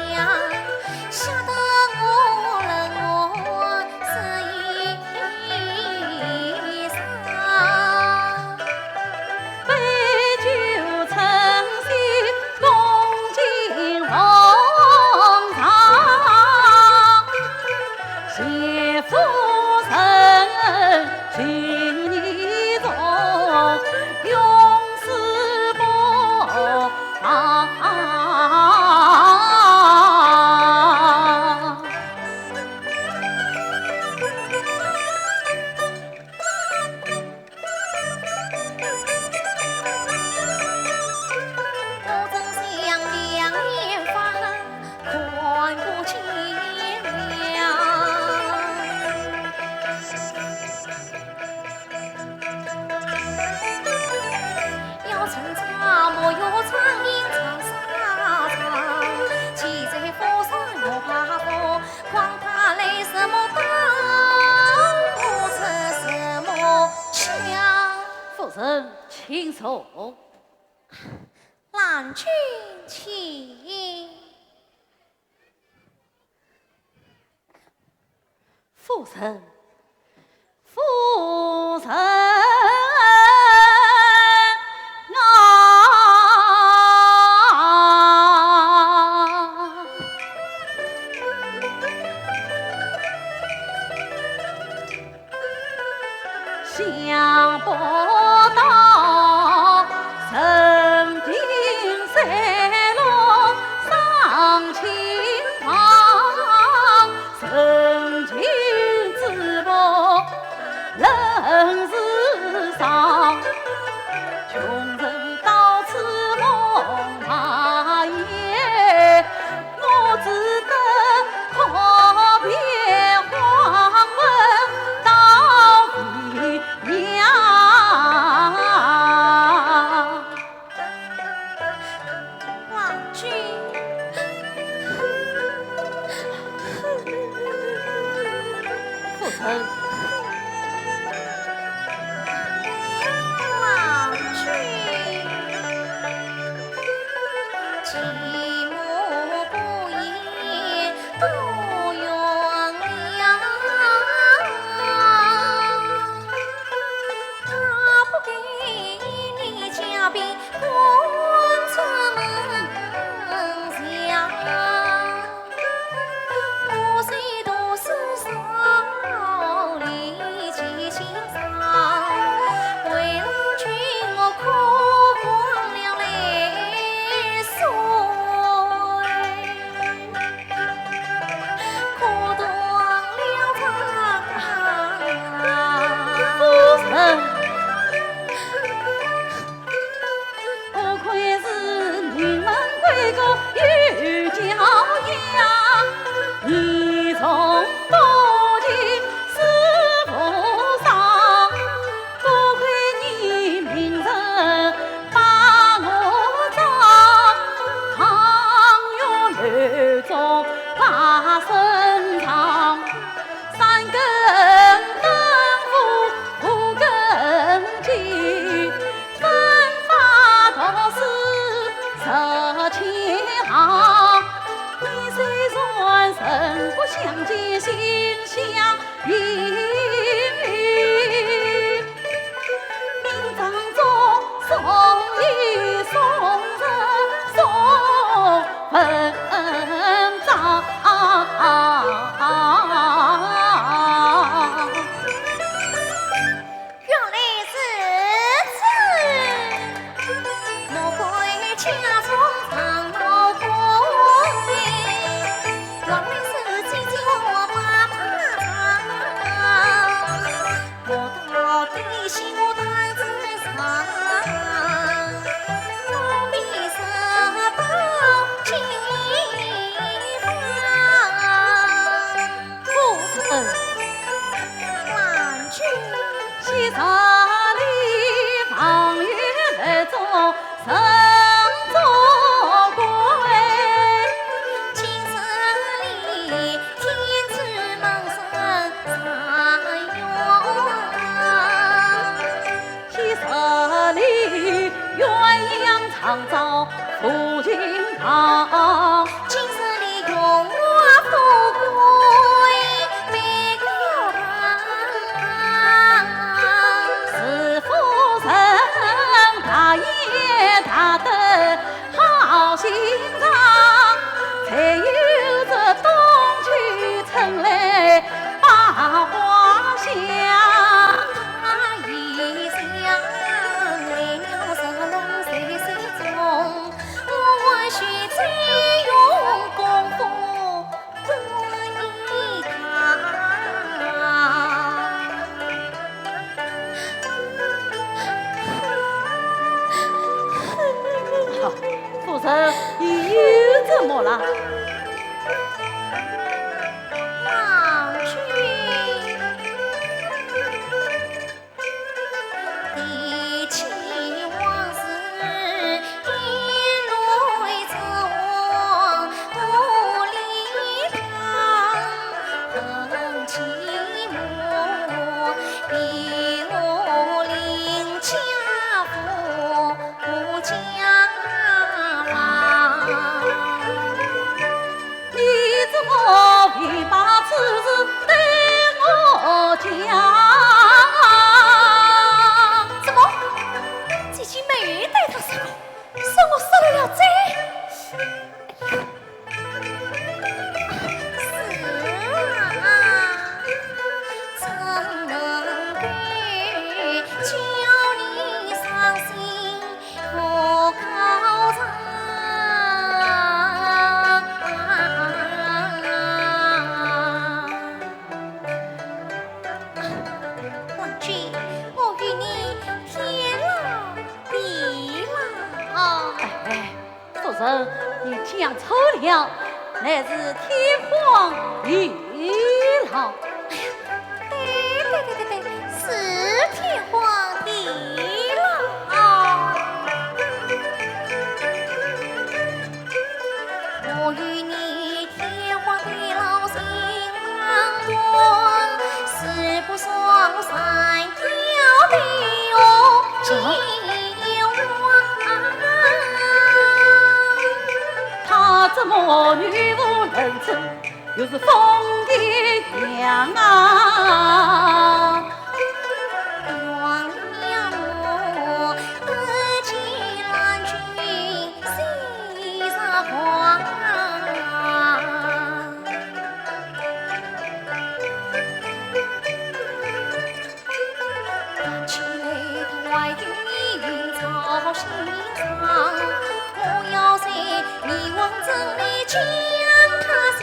吓得我冷我是衣裳。杯酒称心共进红肠，谢夫人请你从永世不忘。我正想两眼放，看不见了。要趁茶莫要长吟长沙场，骑在火上我怕火，况他来什么当，我出什么枪。夫人，请坐。郎君请。夫人，夫人啊！想不到曾经山路上青旁，曾经知我人世上，穷人到此梦他夜，我只得可别黄文到底娘。郎君，夫人，郎君，寂寞不言多原谅，他不给你家兵关出门墙，我虽读书少，力气轻伤，为郎君我哭光了泪水，哭断了肠。夫人，不愧是名门贵哥有教养，你从多情是负伤，多亏你明人把我找，倘若乱中把相见心相印。明章中送礼送人送文章。原来是此，莫怪家中常闹鬼，原来是姐姐我把怕长，我到底心我胆子上，我比什到前方，夫人郎君。西沙里放月儿中神作鬼，青山里天子门生啥用？西沙里鸳鸯长照夫君堂。青山里荣华富贵美高堂，是夫人大爷大德好心肠，才有这东去城来把花香。他一想来了神龙谁中，我须再用功夫过一趟。夫人，你又怎么了？郎君，提起往事，眼泪从无力淌，很寂寞，比我领家父家郎。你怎么便把此事对我讲？什么？姐姐没有对他说，说我受了罪。是啊，怎能对叫你伤心不高尚？郎君，我与你天老地老。哎，夫人，你讲错了，乃是天荒地老。对，是天荒地老。我与你天荒地老心茫茫，是不双三条的哟结网。他怎么女无人称，又是疯的娘啊！原谅我不见郎君心上慌，起来怀孕云草心上，我要在迷惘中来将他想。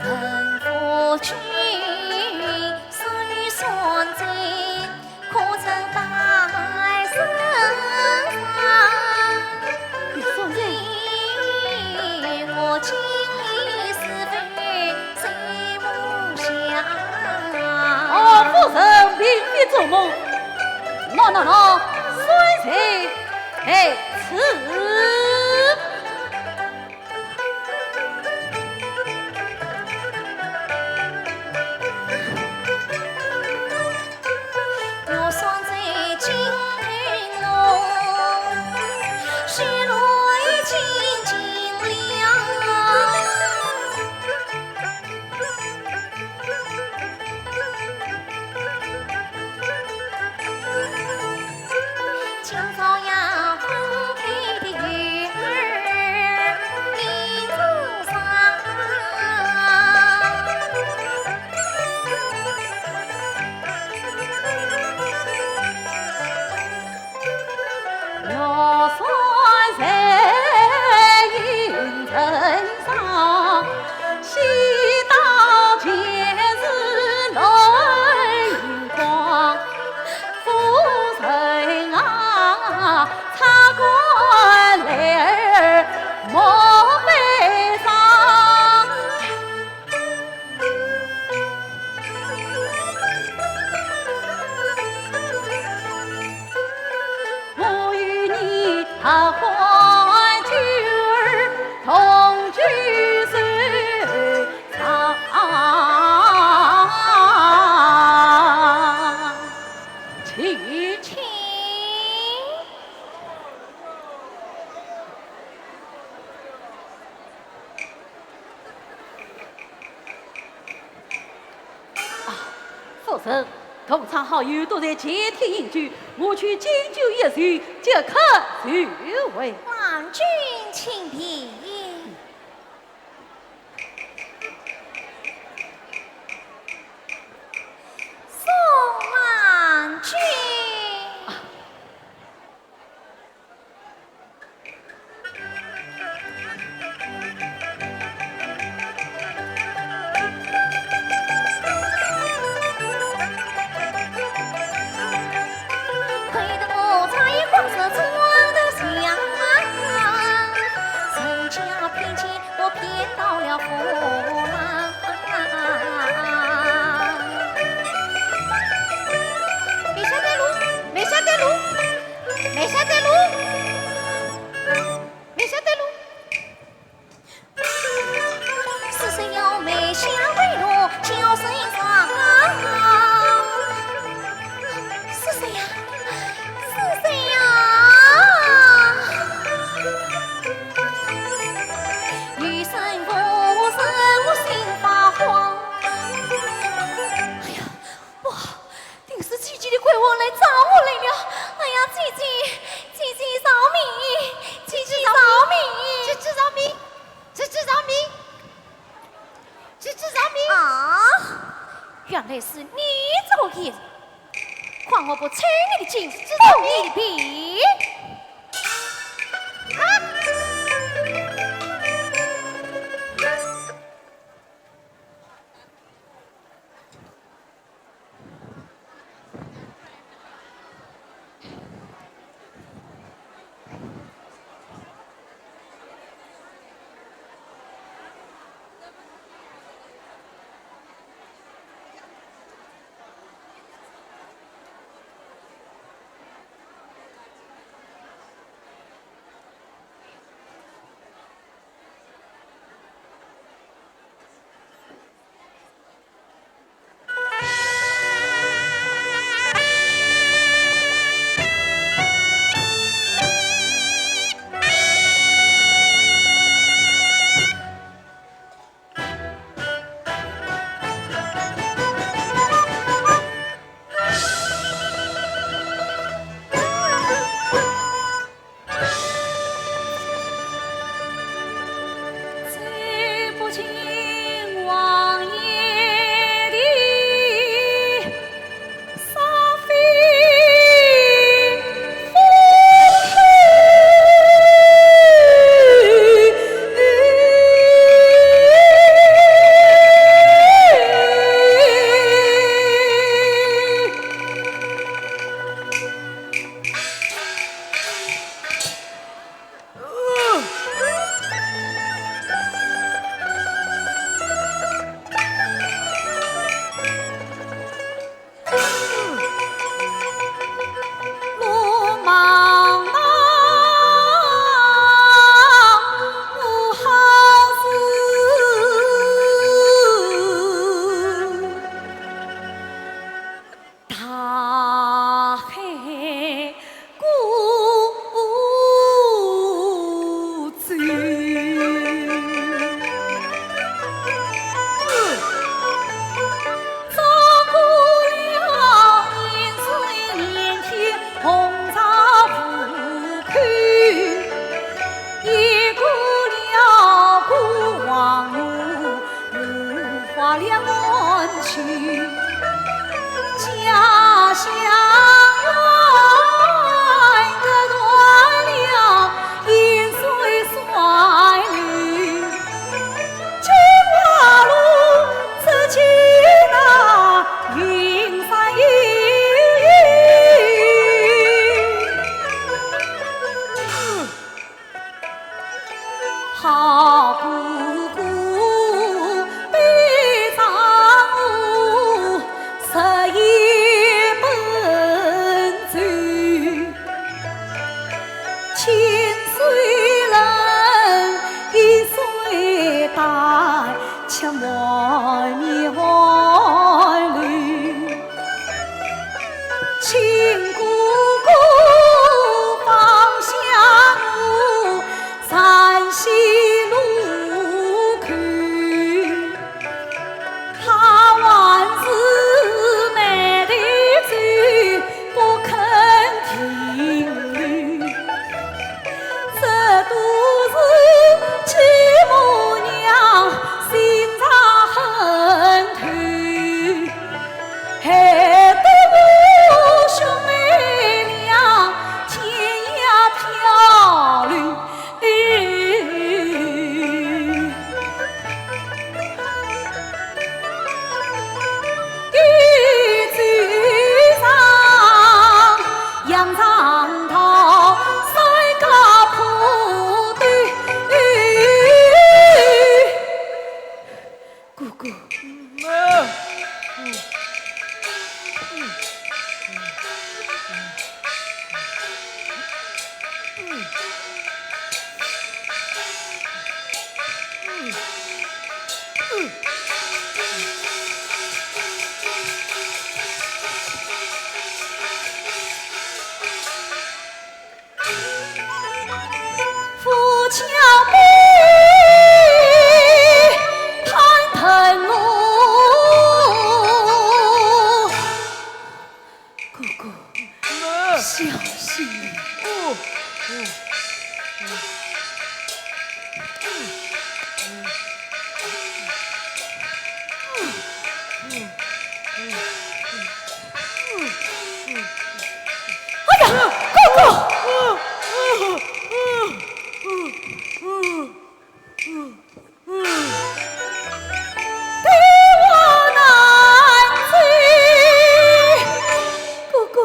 恨夫君虽算罪，可曾代身你说这我今已是非谁梦想？哦，夫人并非做梦。喏，虽谁在此？我双在金庭路。他欢聚儿同居随长。请。夫人，同窗好友都在前厅饮酒，我去敬酒一醉，即刻就位。王君请便。宋王君。亏得我才艺光色装得像，人家偏见我骗到了驸马。没下得路，没下得路，没下得路，没下得路。是谁要梅香为落叫谁上？是谁呀？是谁呀？一声不声，我心发慌。哎呀，不好，定是姐姐的鬼王来找我来了！哎呀，姐姐，姐姐饶命！姐姐饶命！姐姐饶命！姐姐饶命！姐姐饶命！啊！原来是你造孽！况我不吃你的金，动你的皮。请姑姑放下我山西路去，他万事没得罪，不肯停留，这都是继母娘心肠狠透，害得我兄妹俩天涯漂流。一嘴上杨长桃，三家铺堆。姑姑，富强妹攀藤路，姑姑小心。哎呀，姑姑！对我难追，姑姑，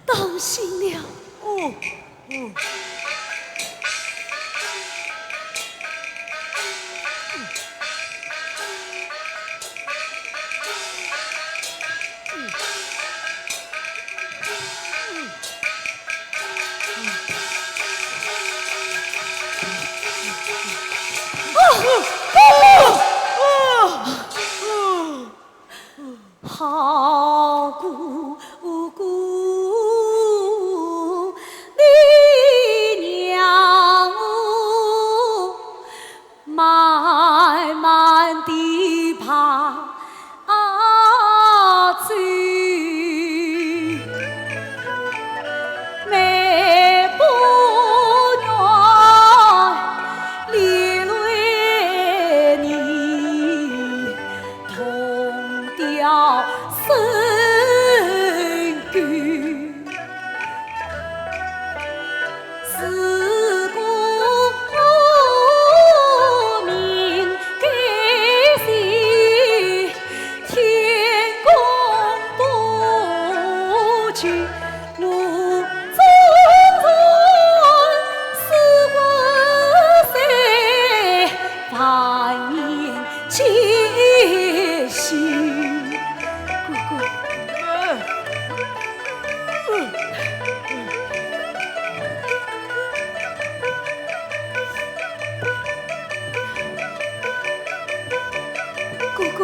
当心了。好姑姑，你娘我慢慢地爬走，每步远离泪你同掉身躯，自古命该谁，天公不救我终身死活谁，万年艰辛。姑姑，姑姑，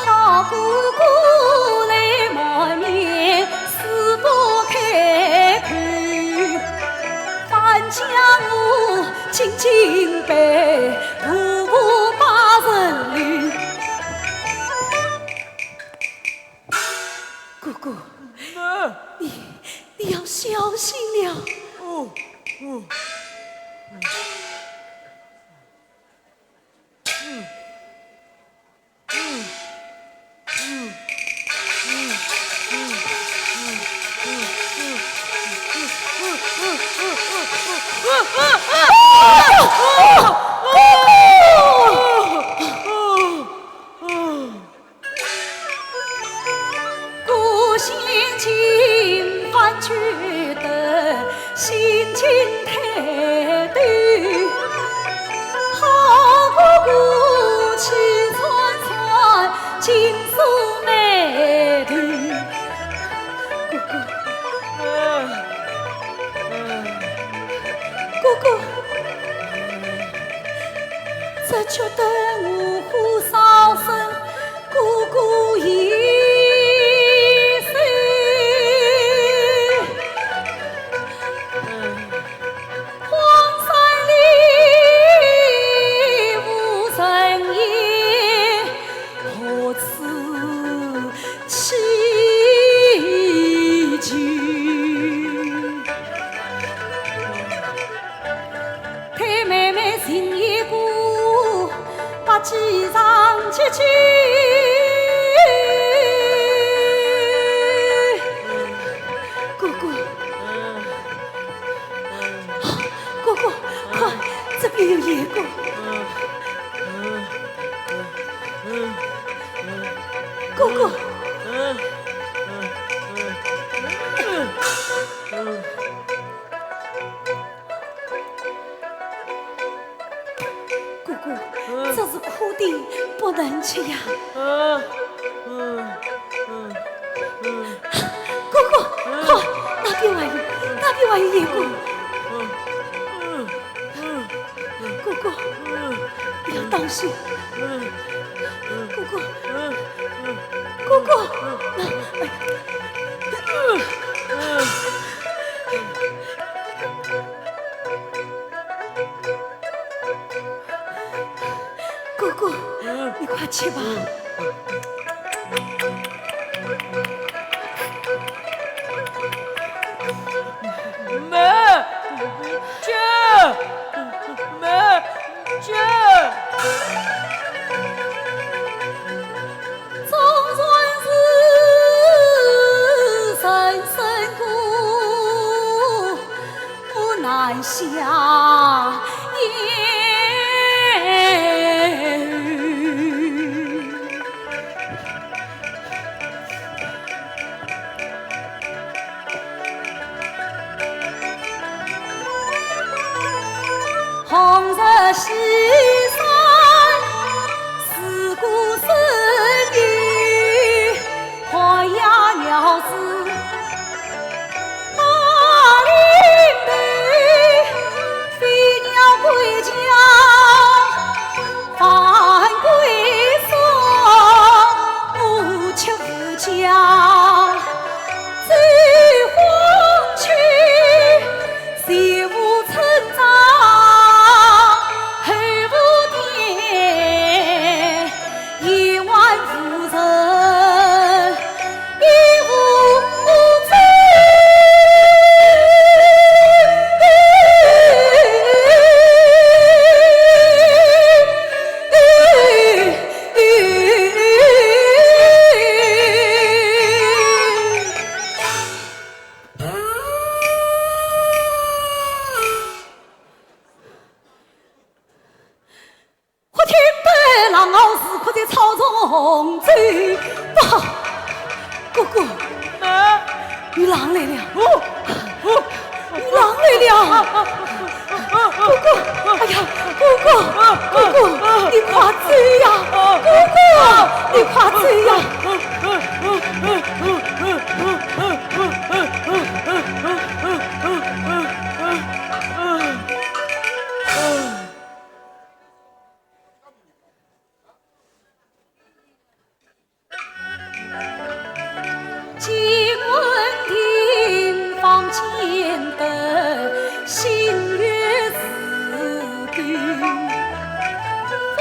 好姑姑来满面，死不开口，反将我轻轻背，步步把人流。姑姑，你要小心了。故心情翻去的心情太对，好姑姑气喘喘，紧锁眉头。姑姑，这却等五虎烧身。唱起去。哥哥，哥哥，快，这边有野狗。哥哥。哥哥，这是苦的，不能吃呀。哥哥，快，那边还有野狗。哥哥，要当心。哥哥，哥哥，哎呀。哥哥，你快去吧。妹，姐，妹，姐。总算是人生苦难下言语。红日西山，自古生意，花呀鸟是哪里来？飞鸟归家，饭归手，无吃无家，追黄去，谁无成长？哥哥，女郎来了！女郎来了！哥哥，哎呀，哥哥，你快追呀！哥哥，你快追呀！几问亭房前的新月似冰，风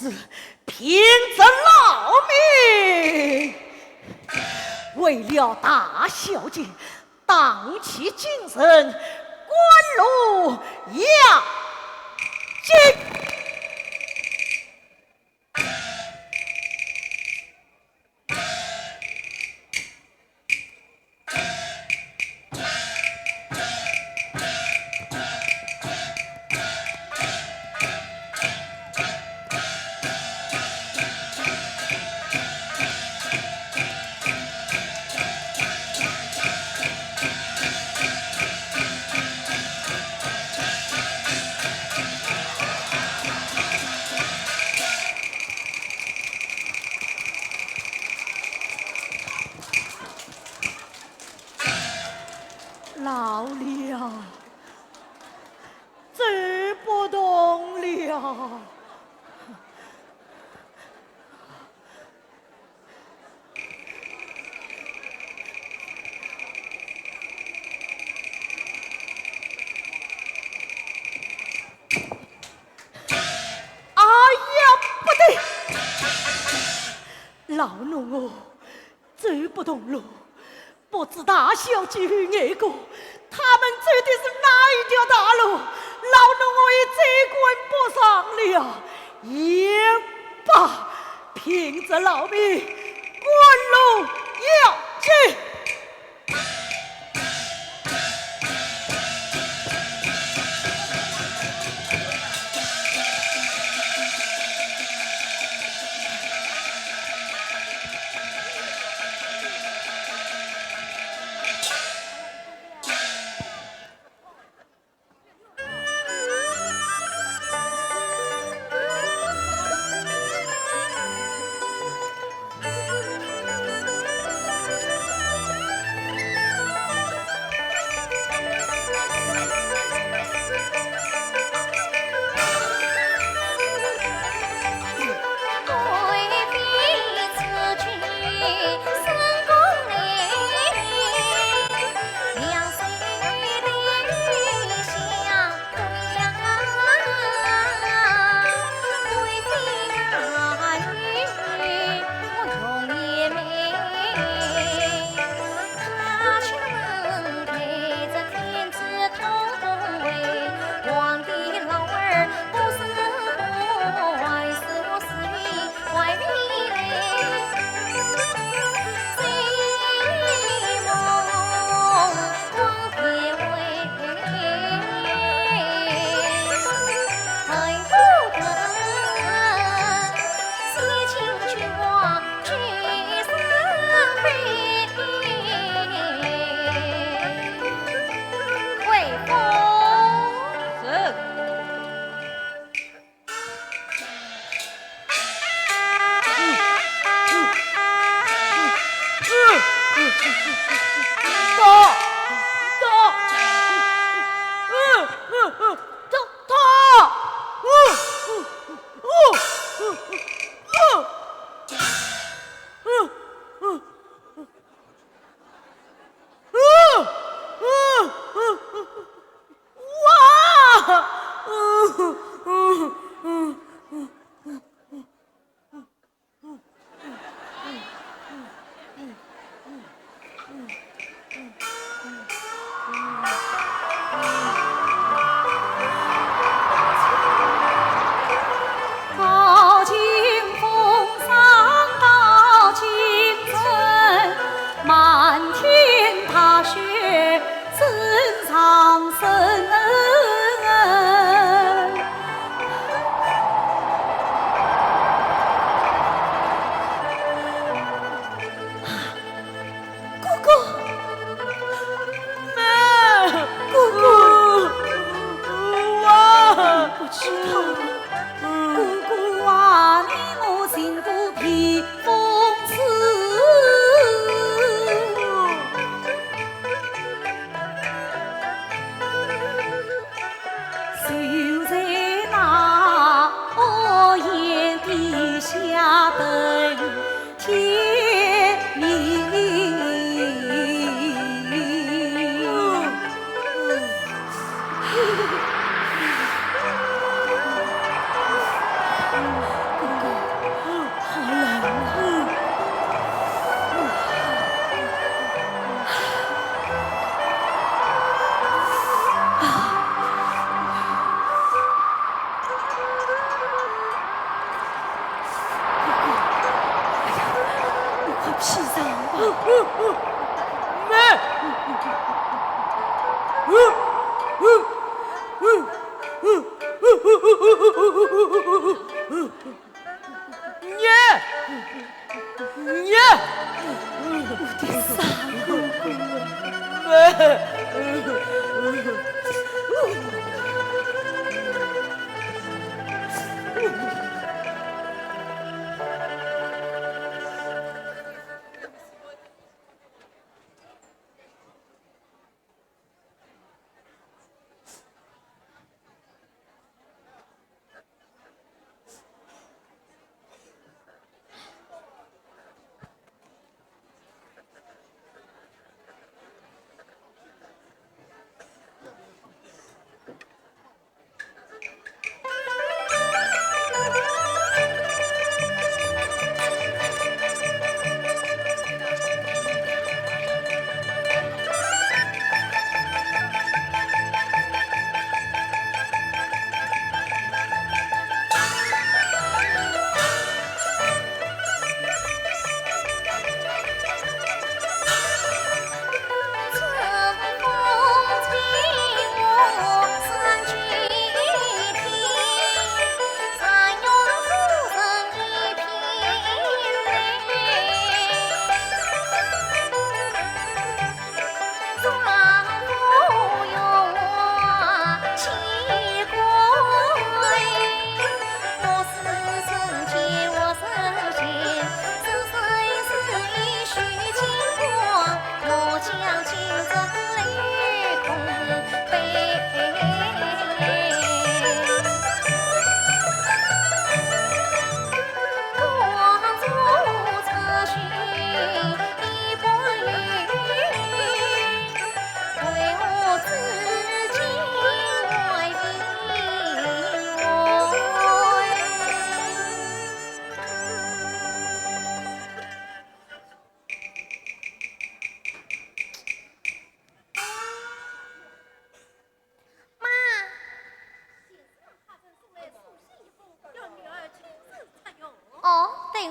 子拼着老命，为了大小姐，荡气精神，官路要紧。老了，走不动了。哎呀，不对，老奴哦，走不动路。不知大小姐与二哥，他们走的是哪一条大路？老奴我也再跟不上了。也罢，凭着老命，官路要紧。披上吧。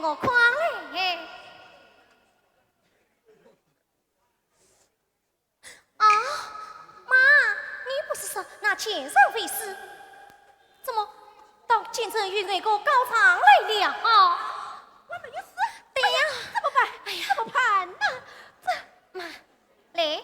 我狂嘞！啊，妈，你不是说那前生为师，怎么到今天与那个高堂来了啊？我没有死。对呀，怎么办？哎呀，怎么办呢？这妈来。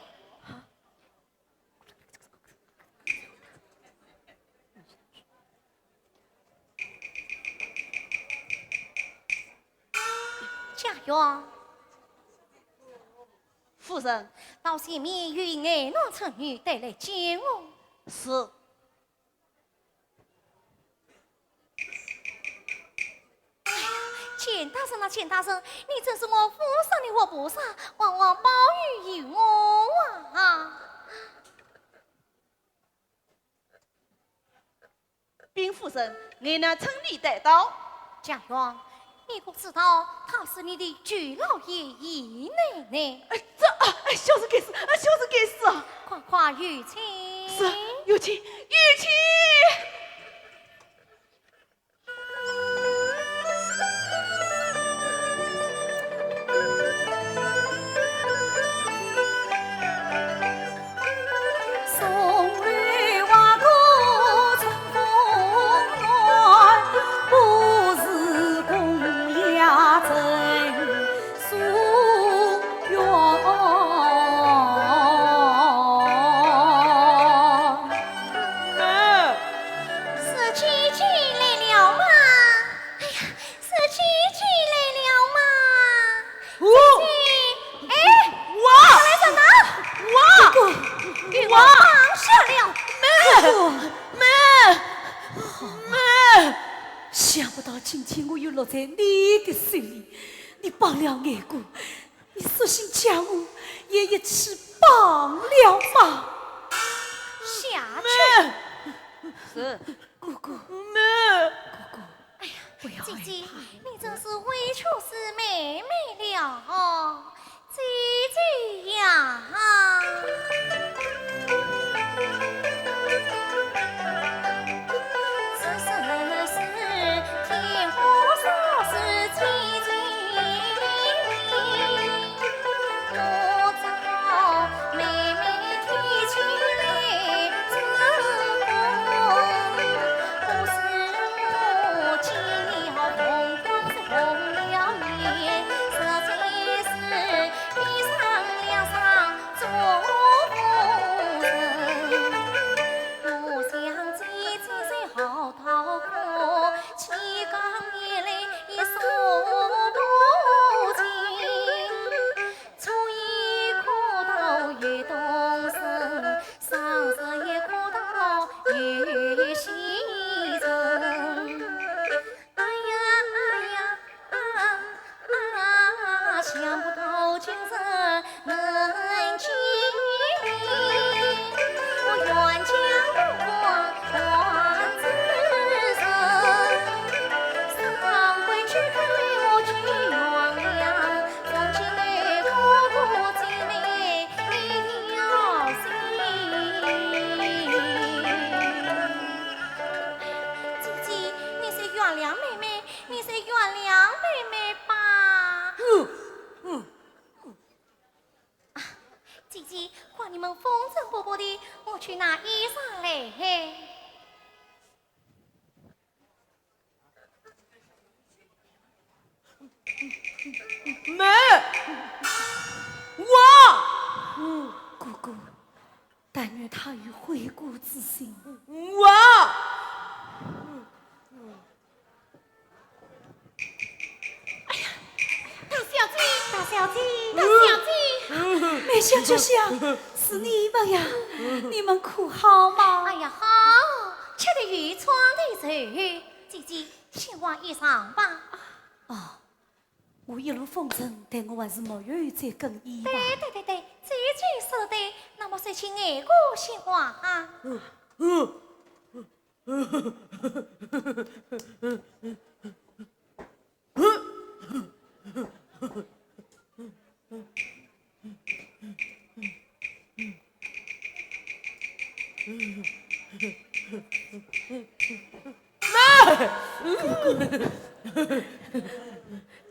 家园，夫人，到前面与爱那臣女带来见我。是。钱大生啊，钱大生，你真是我府上的活菩萨，往往保佑于我啊！禀夫人，我呢城里带到。家园，你可知道他是你的舅老爷姨奶奶？小人该死，小人该死啊！快快有请。是，有请，有请。想不到今天我又落在你的手里，你帮了爱姑，你索性将我也一起帮了吧。下去。是。姑姑，哎呀，不要姐姐，害怕你真是委屈死妹妹了，姐姐呀！天火烧是千金，想不到今日能见面，我愿将目光望自身，上回去陪我去原谅，从今内哥哥姐妹一条心。姐姐，你是原谅妹妹，你是原谅妹妹吧？姐姐，换你们风尘仆仆的，我去拿衣裳来。妹，我，姑姑，但愿他有悔过之心。我。大小姐，大小姐，大小姐，没想就想是你们呀，你们可好吗？哎呀好，吃得鱼穿的走，姐姐先换衣裳吧。哦，我一路风尘，但我还是没有再更衣吧。对，这句说对，那么就请爱哥先换啊。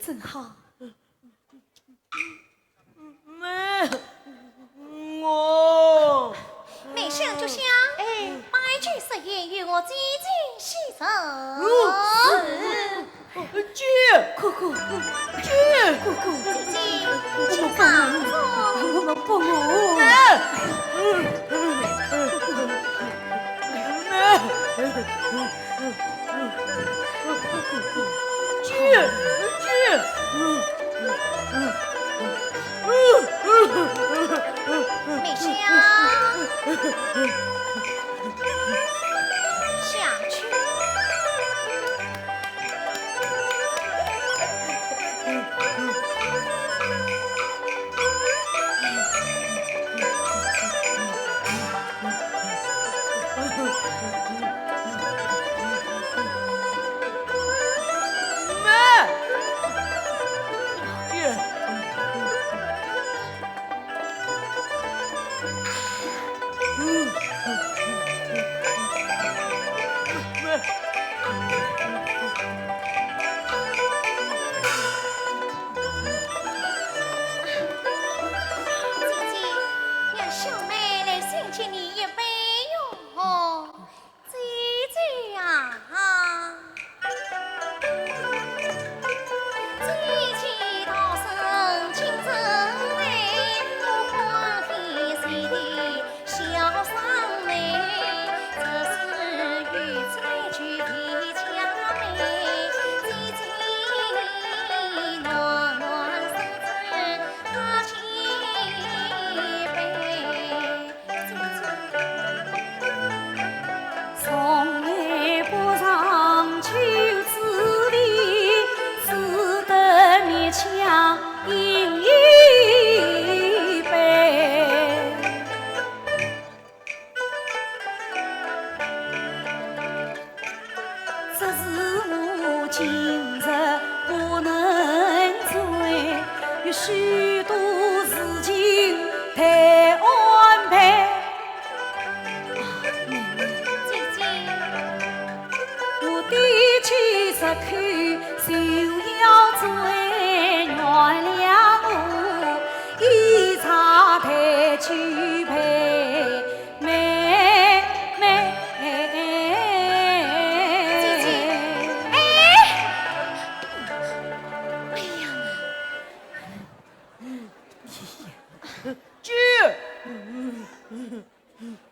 正好，妹，我。没想就想，百句誓言与我几经细手。姐，姑姑，姐，姑姑，姐姐，我请们上座。我们不我。没想下去。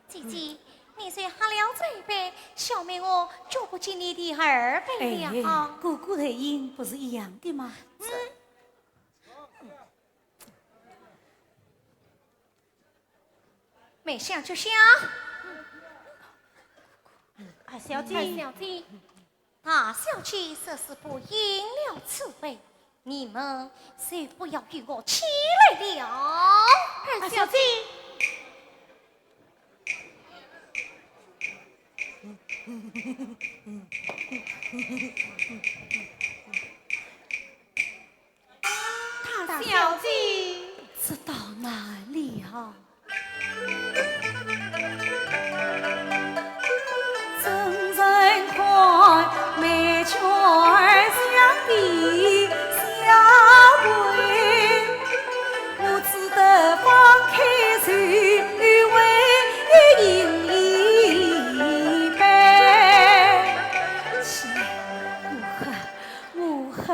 姐姐，你虽喝了这一杯，小妹我就不敬你的二杯了。姑姑的音不是一样的吗？没想就想，二小姐，二小姐，大小姐这是不应了此杯。你们谁不要与我起来了？二小姐，大小姐，这到哪里啊？真人快，美雀儿相比相会，我只得放开手为饮一杯。起来，我恨。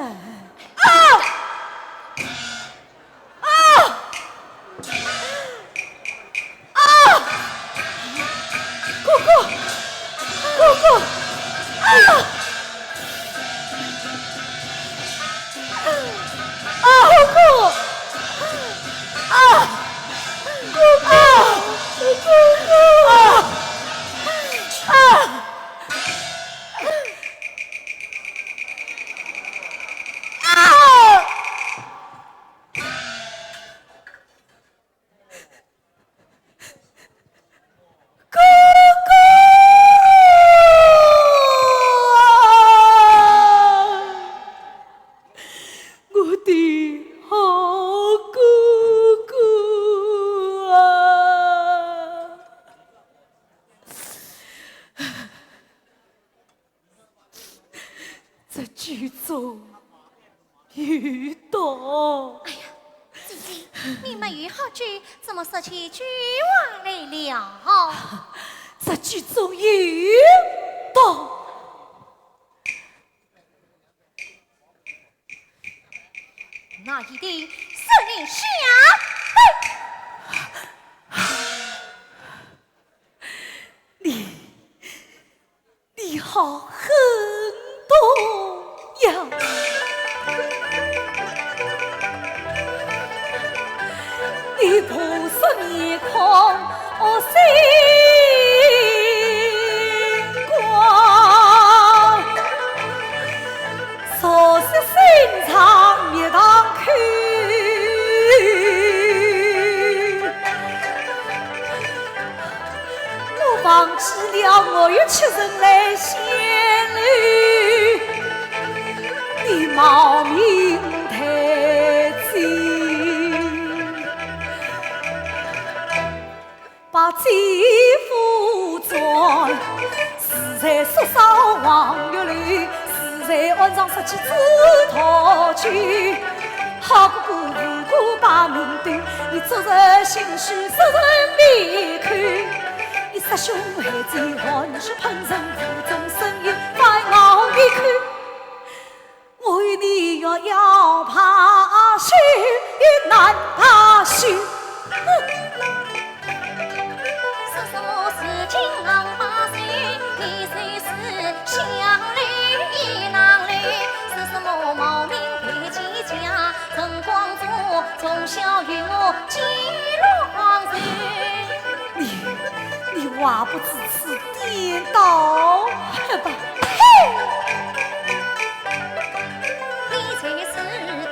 剧中遇到，哎呀，姐姐，你们与好剧怎么说起剧往来了？这剧中遇到，那一定是你下你好狠毒呀！你菩萨面孔我心光，熟悉心肠面堂口，我忘记了我有七人来相侣，你冒名太近，把奸夫转，是在宿上黄月楼，是在岸上拾起紫桃菊。好哥哥如果把门对，你昨日心虚，昨日面看。你杀兄害姐，寒血喷人，腹中生有快熬一口。我与你若要爬树，也难爬树。说什么事情能把谁？你虽是想来也难来。是什么冒名配几家？陈光祖从小与我结乱仇。你话不知此颠倒吧？你才是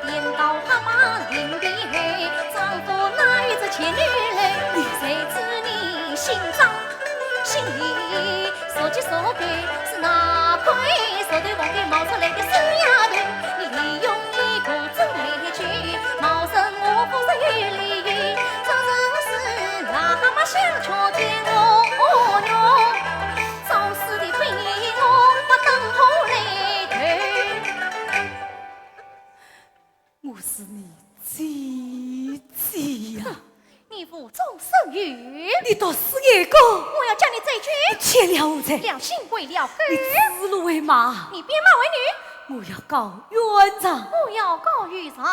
颠倒蛤蟆林地黑，丈夫哪有这前女来？谁知你心脏心里说起说对，是哪块手头往给冒出来的死丫头？你利用你公主来去，冒生我不是有理由，这真是癞蛤蟆想瞧见我哟，早死的非我不等候来头。我是你姐姐呀！你无中生有，你倒是一个！我要将你这一句欠了我才！良心归了根。你指鹿为马，你编马为女，我要告院长！我要告狱长，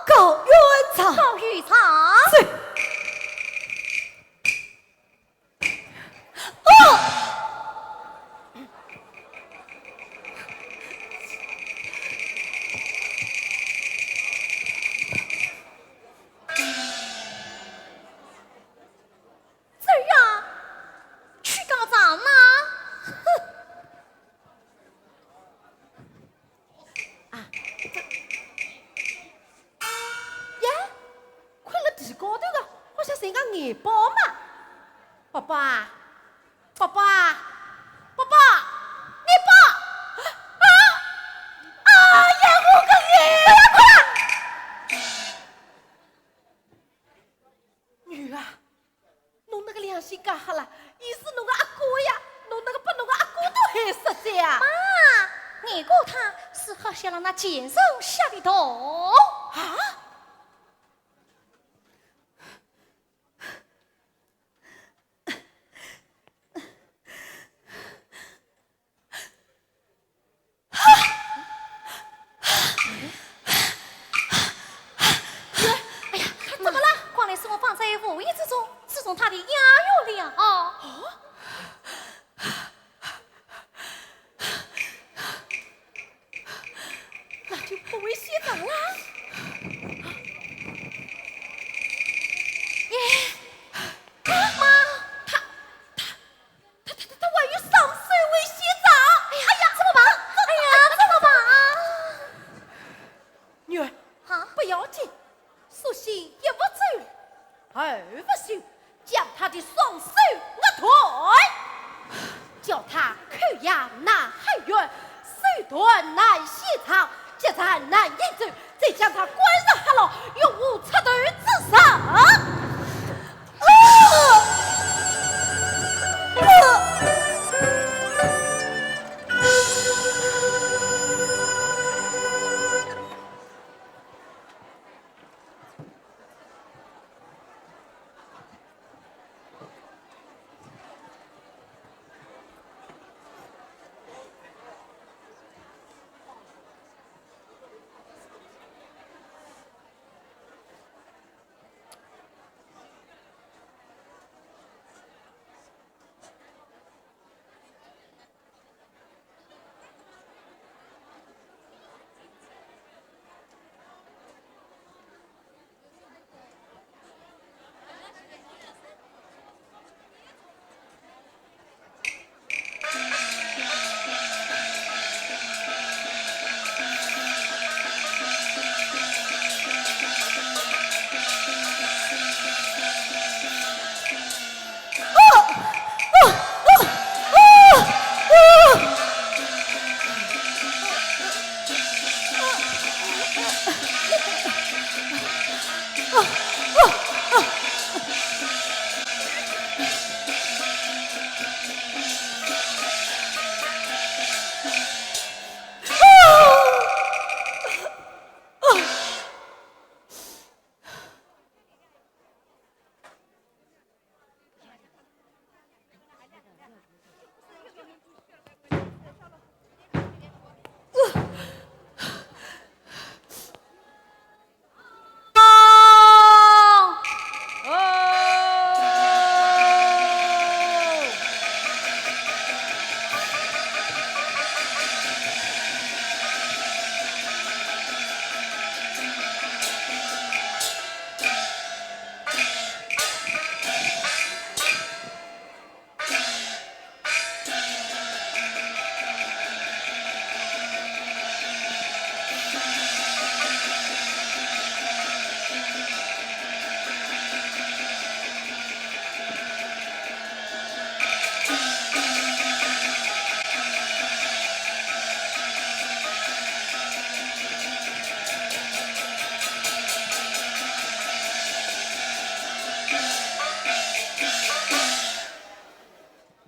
告院长！告狱长。是。高头的，好像是一个眼包嘛。宝宝啊，宝宝啊，宝宝，眼包呀，我个眼呀，快来！女儿，侬那个良心干哈了？伊是侬个阿哥呀，侬那个把侬个阿哥都害死的呀！妈，眼哥他是喝下了那奸人下的毒啊！无意之中刺中他的牙肉了啊！那就不为洗澡啦。妈，他万一上水为洗澡，哎呀，怎么办？哎呀，怎么办？女儿，不要紧，首先一不走。二不休，将他的双手握断，叫他口牙难含冤，手段难细藏，结战难应走，再将他关上黑牢，永无出头之身。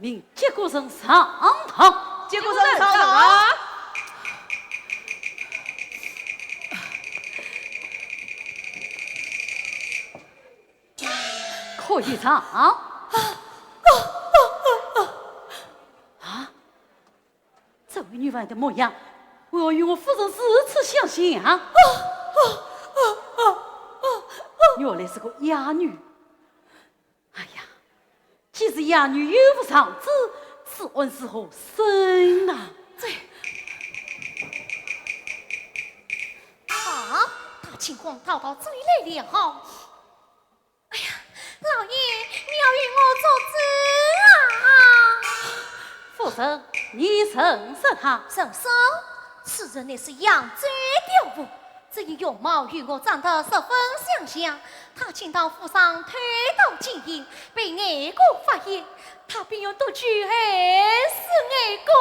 命结果人上堂，结果人上堂。可以上这位女娃的模样，我与我夫人如此相像。原来是个哑女。哎呀，既是哑女，又无长子，此恩是何生啊？大情况逃到这里来了。哎呀，老爷，你要与我做主啊！夫人，你认识他？神手，此人乃是扬州调捕，这一容貌与我长得十分相像。他进到府上推倒金银，被外公发现，他便用毒酒害死外公。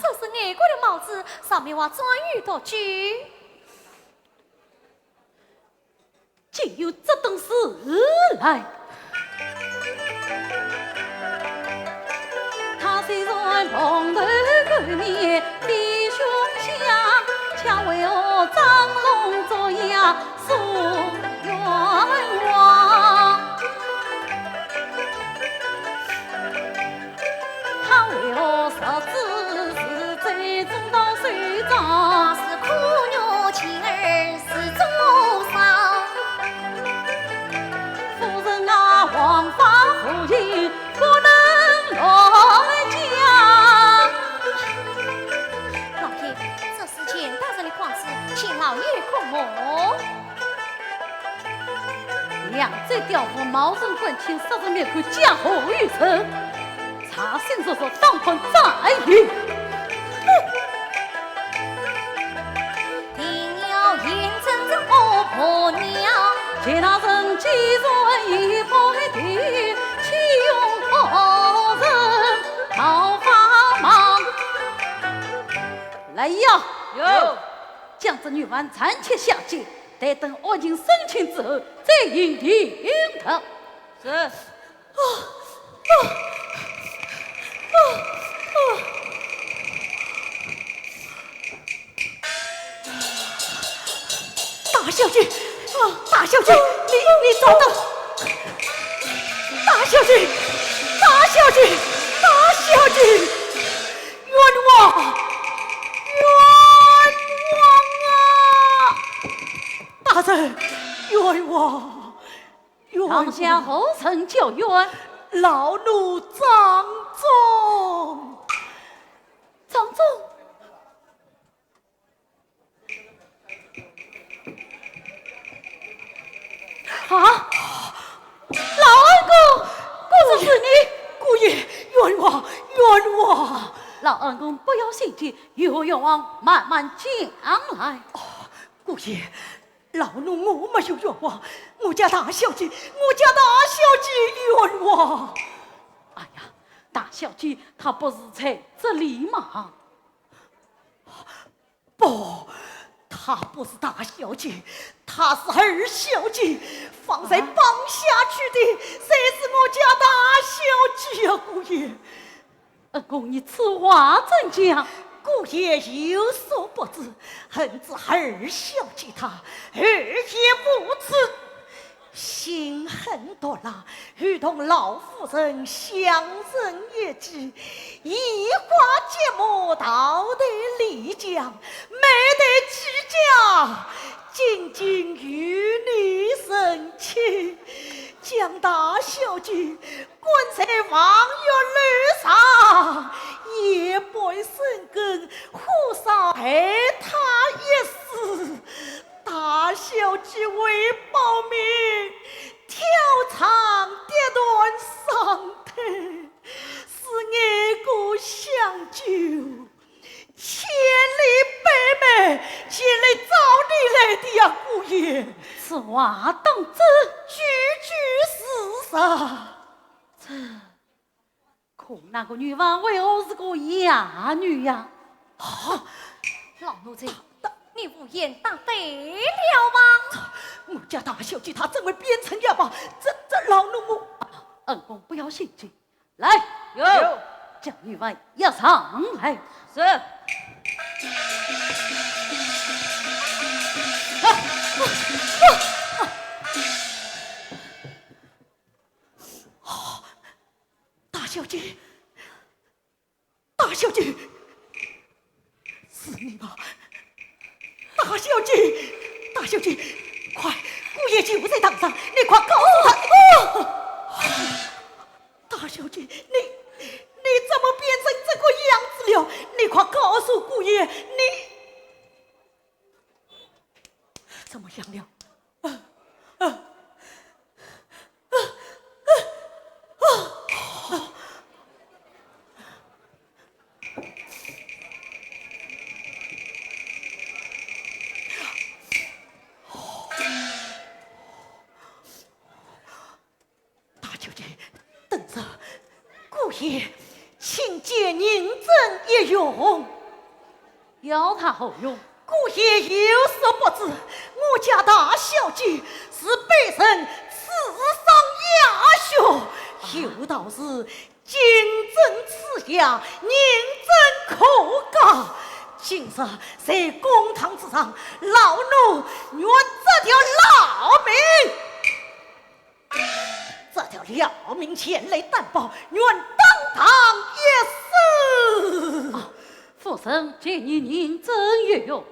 这是外公的帽子，上面画专有毒酒。竟有这等事来！他虽然蓬头垢面，面凶相，恰为我张龙作哑诉冤枉。他为我设置是最终到手掌，是苦肉妻儿是重伤。夫人啊，王法夫人不能乱讲。老爷，这是钱大人的款式，请老爷过目。两贼刁妇冒认婚亲，杀人灭口，嫁祸于城。查信所说，当判再议。定要验证这恶婆娘，见那人既然已败地，岂用后人讨帮忙？来呀！有。将这女娃暂且下界，待等恶人生情之后，再引定他。是。大小姐，大小姐，你找到？大小姐，大小姐，大小姐，冤枉，冤枉啊！大人，冤枉，冤枉！当下后臣就冤，老奴张忠，张忠。啊！老恩公，果然是你！姑爷，冤枉，冤枉！老恩公不要心急，有冤枉慢慢讲来。姑爷，老奴我没有冤枉，我家大小姐冤枉。哎呀，大小姐她不是在这里吗？不，她不是大小姐，她是二小姐，放在绑下去的，谁是我家大小姐啊？姑爷，恩公，你此话怎讲？姑爷有所不知，恨之二小姐她二也不辞，心狠毒辣，如同老夫人相认也知，一花芥末道德丽江，没得计较，仅仅与你生气，将大小姐滚在望月楼上，夜半深更，火烧害他一死。大小姐为保命，跳场跌断伤腿，是爱国相救，千里北美前来找你来的呀，姑爷。此话当真？句句事实。这可那个女娃为何是个哑女呀？老奴才，你无言当对了吗？我家大小姐她怎会变成哑巴？这老奴我恩公不要心急，来，有将女娃押上来。是。大小姐，大小姐，是你吗？大小姐，大小姐，快，姑爷就在堂上，你快告诉他。大小姐，你怎么变成这个样子了？你快告诉姑爷，你怎么样了？爷，请借认真一用。要他何用？姑爷有所不知，我家大小姐是被人刺伤哑血，有道是金针刺下，银针可嘎。今日在公堂之上，老奴愿这条老命，这条老命前来担保，愿当堂一死。父神见你认真运用。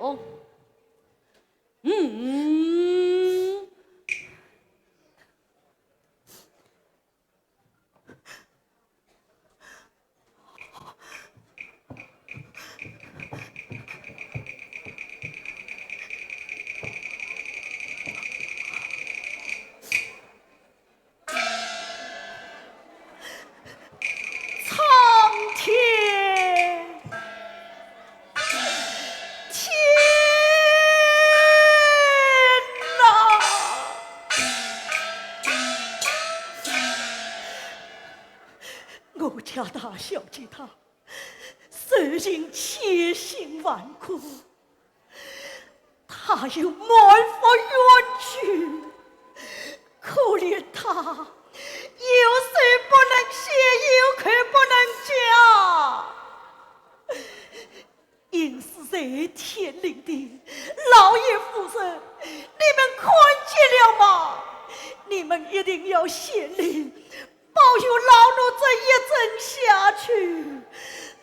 我家大小姐她受尽千辛万苦，她又满腹冤屈，可怜她有水不能写，有口不能讲。因是在天灵的老爷夫人，你们看见了吗？你们一定要显灵，保佑老奴这一针下去，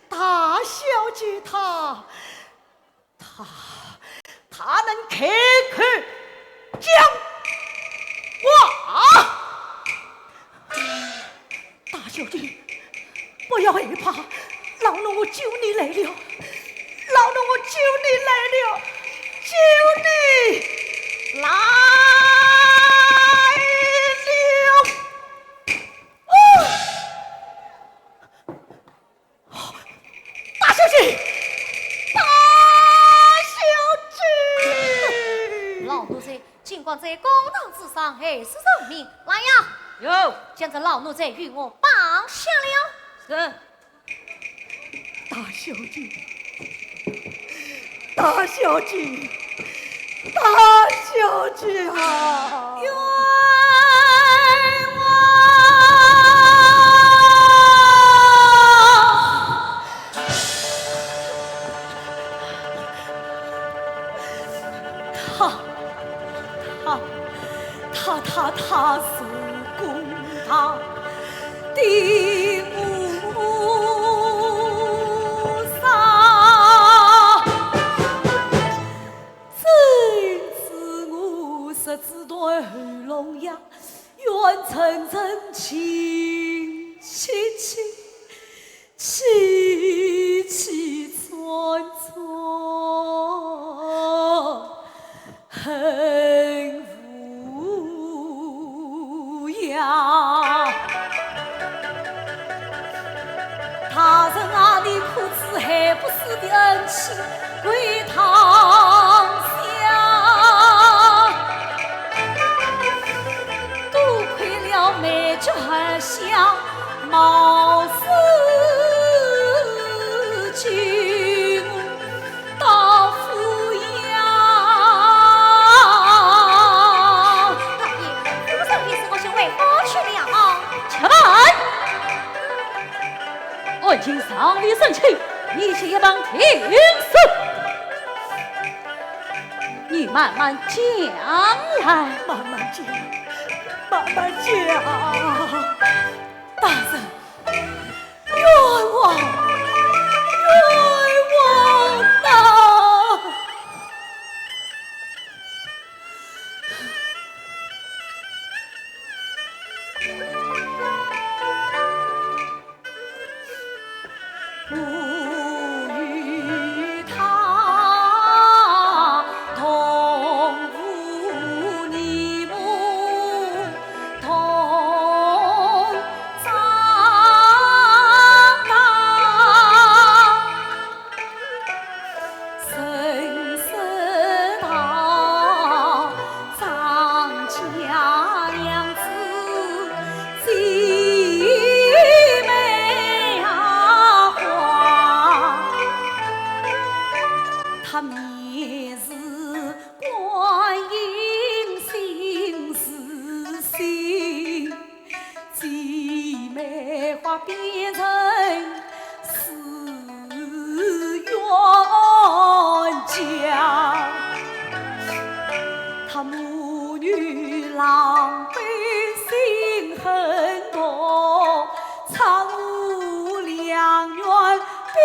大小姐她能开口讲话。大小姐不要害怕，老奴我救你来了，老奴我救你来了，救你来了。大小姐，大小姐，老奴在尽管在公堂之上害死人命，来呀！有，将这老奴在与我绑下了。是。大小姐，大小姐，大小姐啊！冤枉！他是公堂的菩萨，真是我十指断龙牙，愿层层情戚戚，戚戚串串，恨无涯。他人啊，你可知还不是的恩情归堂下？多亏了美菊儿香，貌似君到富阳。老爷，夫人意思我是为何去了？且慢！我已经上你生气，你且帮停手。你慢慢讲来，慢慢讲，慢慢讲。大人，冤枉，冤枉呐！我与他同父异母，同长大，深深到张家娘子让百姓很多，苍梧良缘比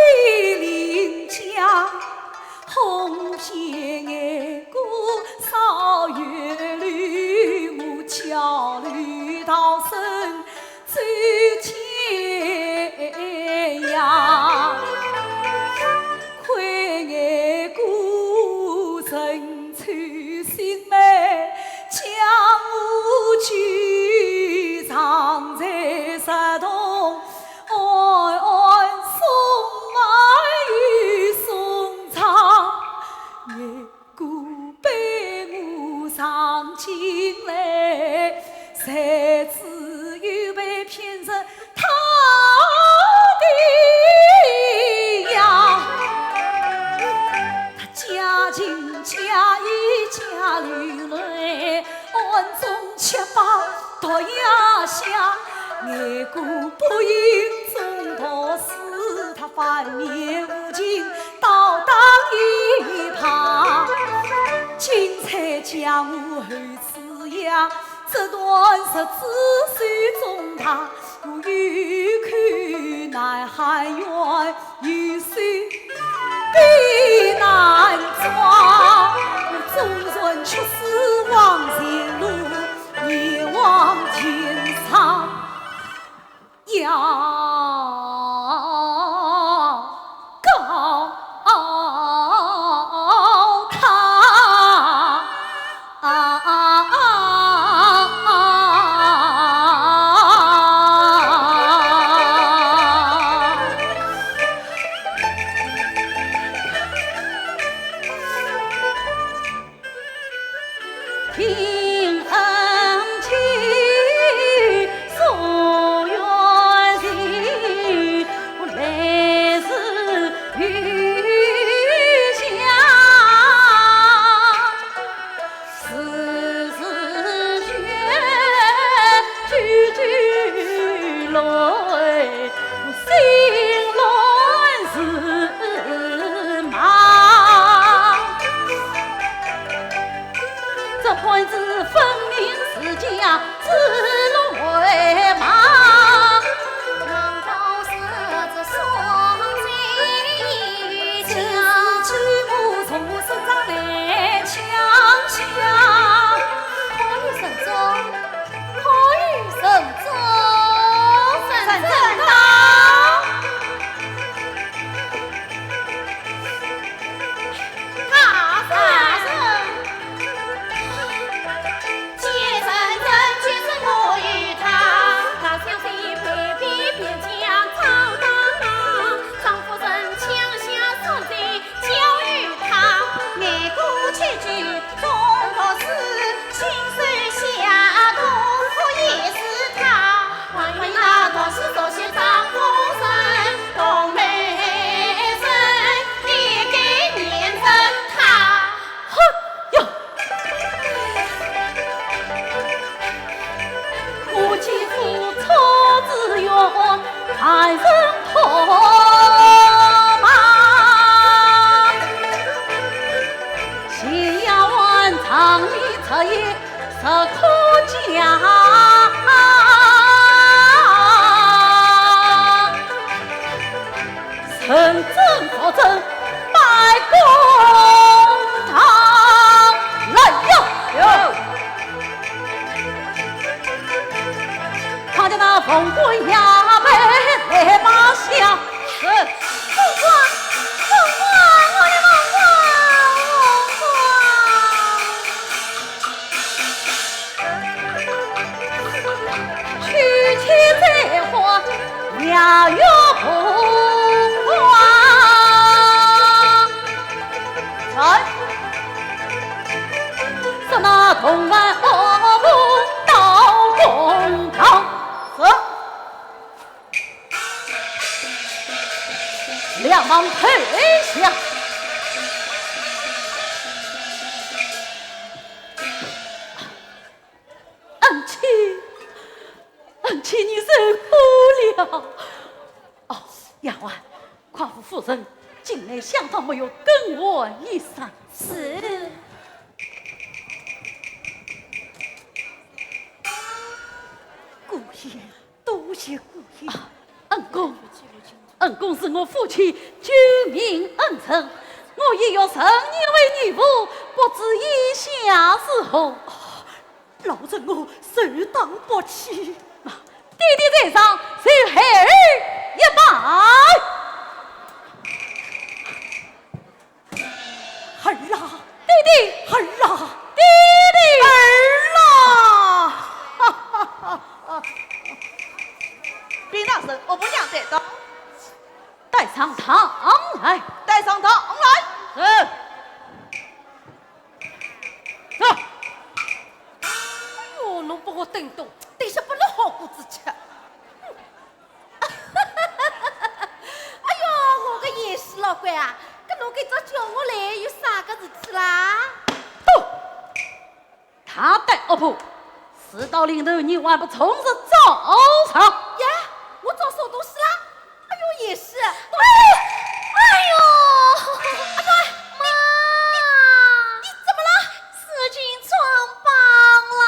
邻家，红遍眼骨扫月绿，我桥绿到深走天涯。亏眼孤城穿新梅，将我举藏在石洞，暗暗送爱与送唱，眼孤被我藏进来，才知又被骗入他的呀。他家境家一家流泪，暗中吃饱到夜下，眼顾不应中道死，他反面无情倒当一旁。今才将我后此呀，这段日子虽重大，我欲看南汉远，有水必难装。我终人却是往前路，一往天上要告他。听恩情，诉冤情，我来自余下，丝丝血，句句泪，我心乱是忙。这番子分明是家指鹿为马，难道是这双贼这将是我从我身上来抢下，可以神宗，可以神宗，神正道。大圣，皆神真，皆是我与他。他相信卑鄙边疆闯荡荡，张夫人枪下送贼交与他。眼顾千句中道是，亲手下功夫也是他。万一那道士首先张夫人，冬梅生也该念着他。哟，我既父错子冤，还人破马，咸阳湾长里彻夜实可讲。认真作证，拜公堂来哟！看见那凤冠衙门来把下，凤冠，凤冠，我的凤冠，娶妻再婚两月红。是那同伴恶妇到公堂，两王退下。恩妻，你受苦了。哦，丫鬟，夸父夫人近来相当没有跟我一声。是。爷，多谢姑爷。恩公是我父亲救命恩臣，我也要承你为女仆，不知以下是何。老臣我受当不起。弟弟在上，受孩儿一拜。儿啊，弟弟，儿啊，弟弟，儿啊！禀大圣，我不娘在到，带上堂来，带上堂来。是。走。哎呦，侬把我等动，等下不能好果子吃。哎呦，我个严氏老倌啊，搿侬今朝叫我来有啥个事体啦？他带恶婆，事到临头，你还不从实招偿？呀，我找啥东西啦？哎呦，严氏，哎呦，妈，你怎么了？事情闯帮啦！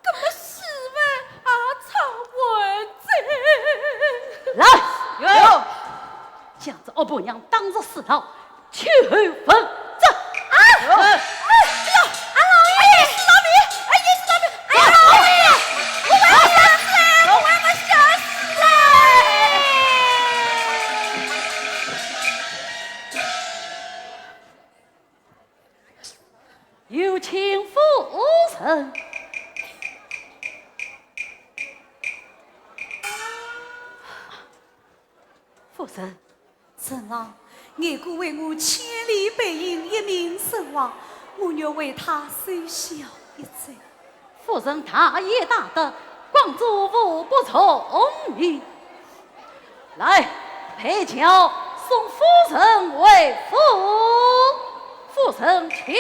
搿么媳妇也闯完来，有，将这恶婆娘当着死道去分账。哎呀，俺老爷，是老米，哎，也是老米，哎呀，老爷，我把我吓死了，我把我吓死了。有请父神。父神，神啊，二姑为我千里背影，一命身亡，我愿为他守孝一载。父神大业大德，光祖父不从命。来，陪轿送父神为父，父神请。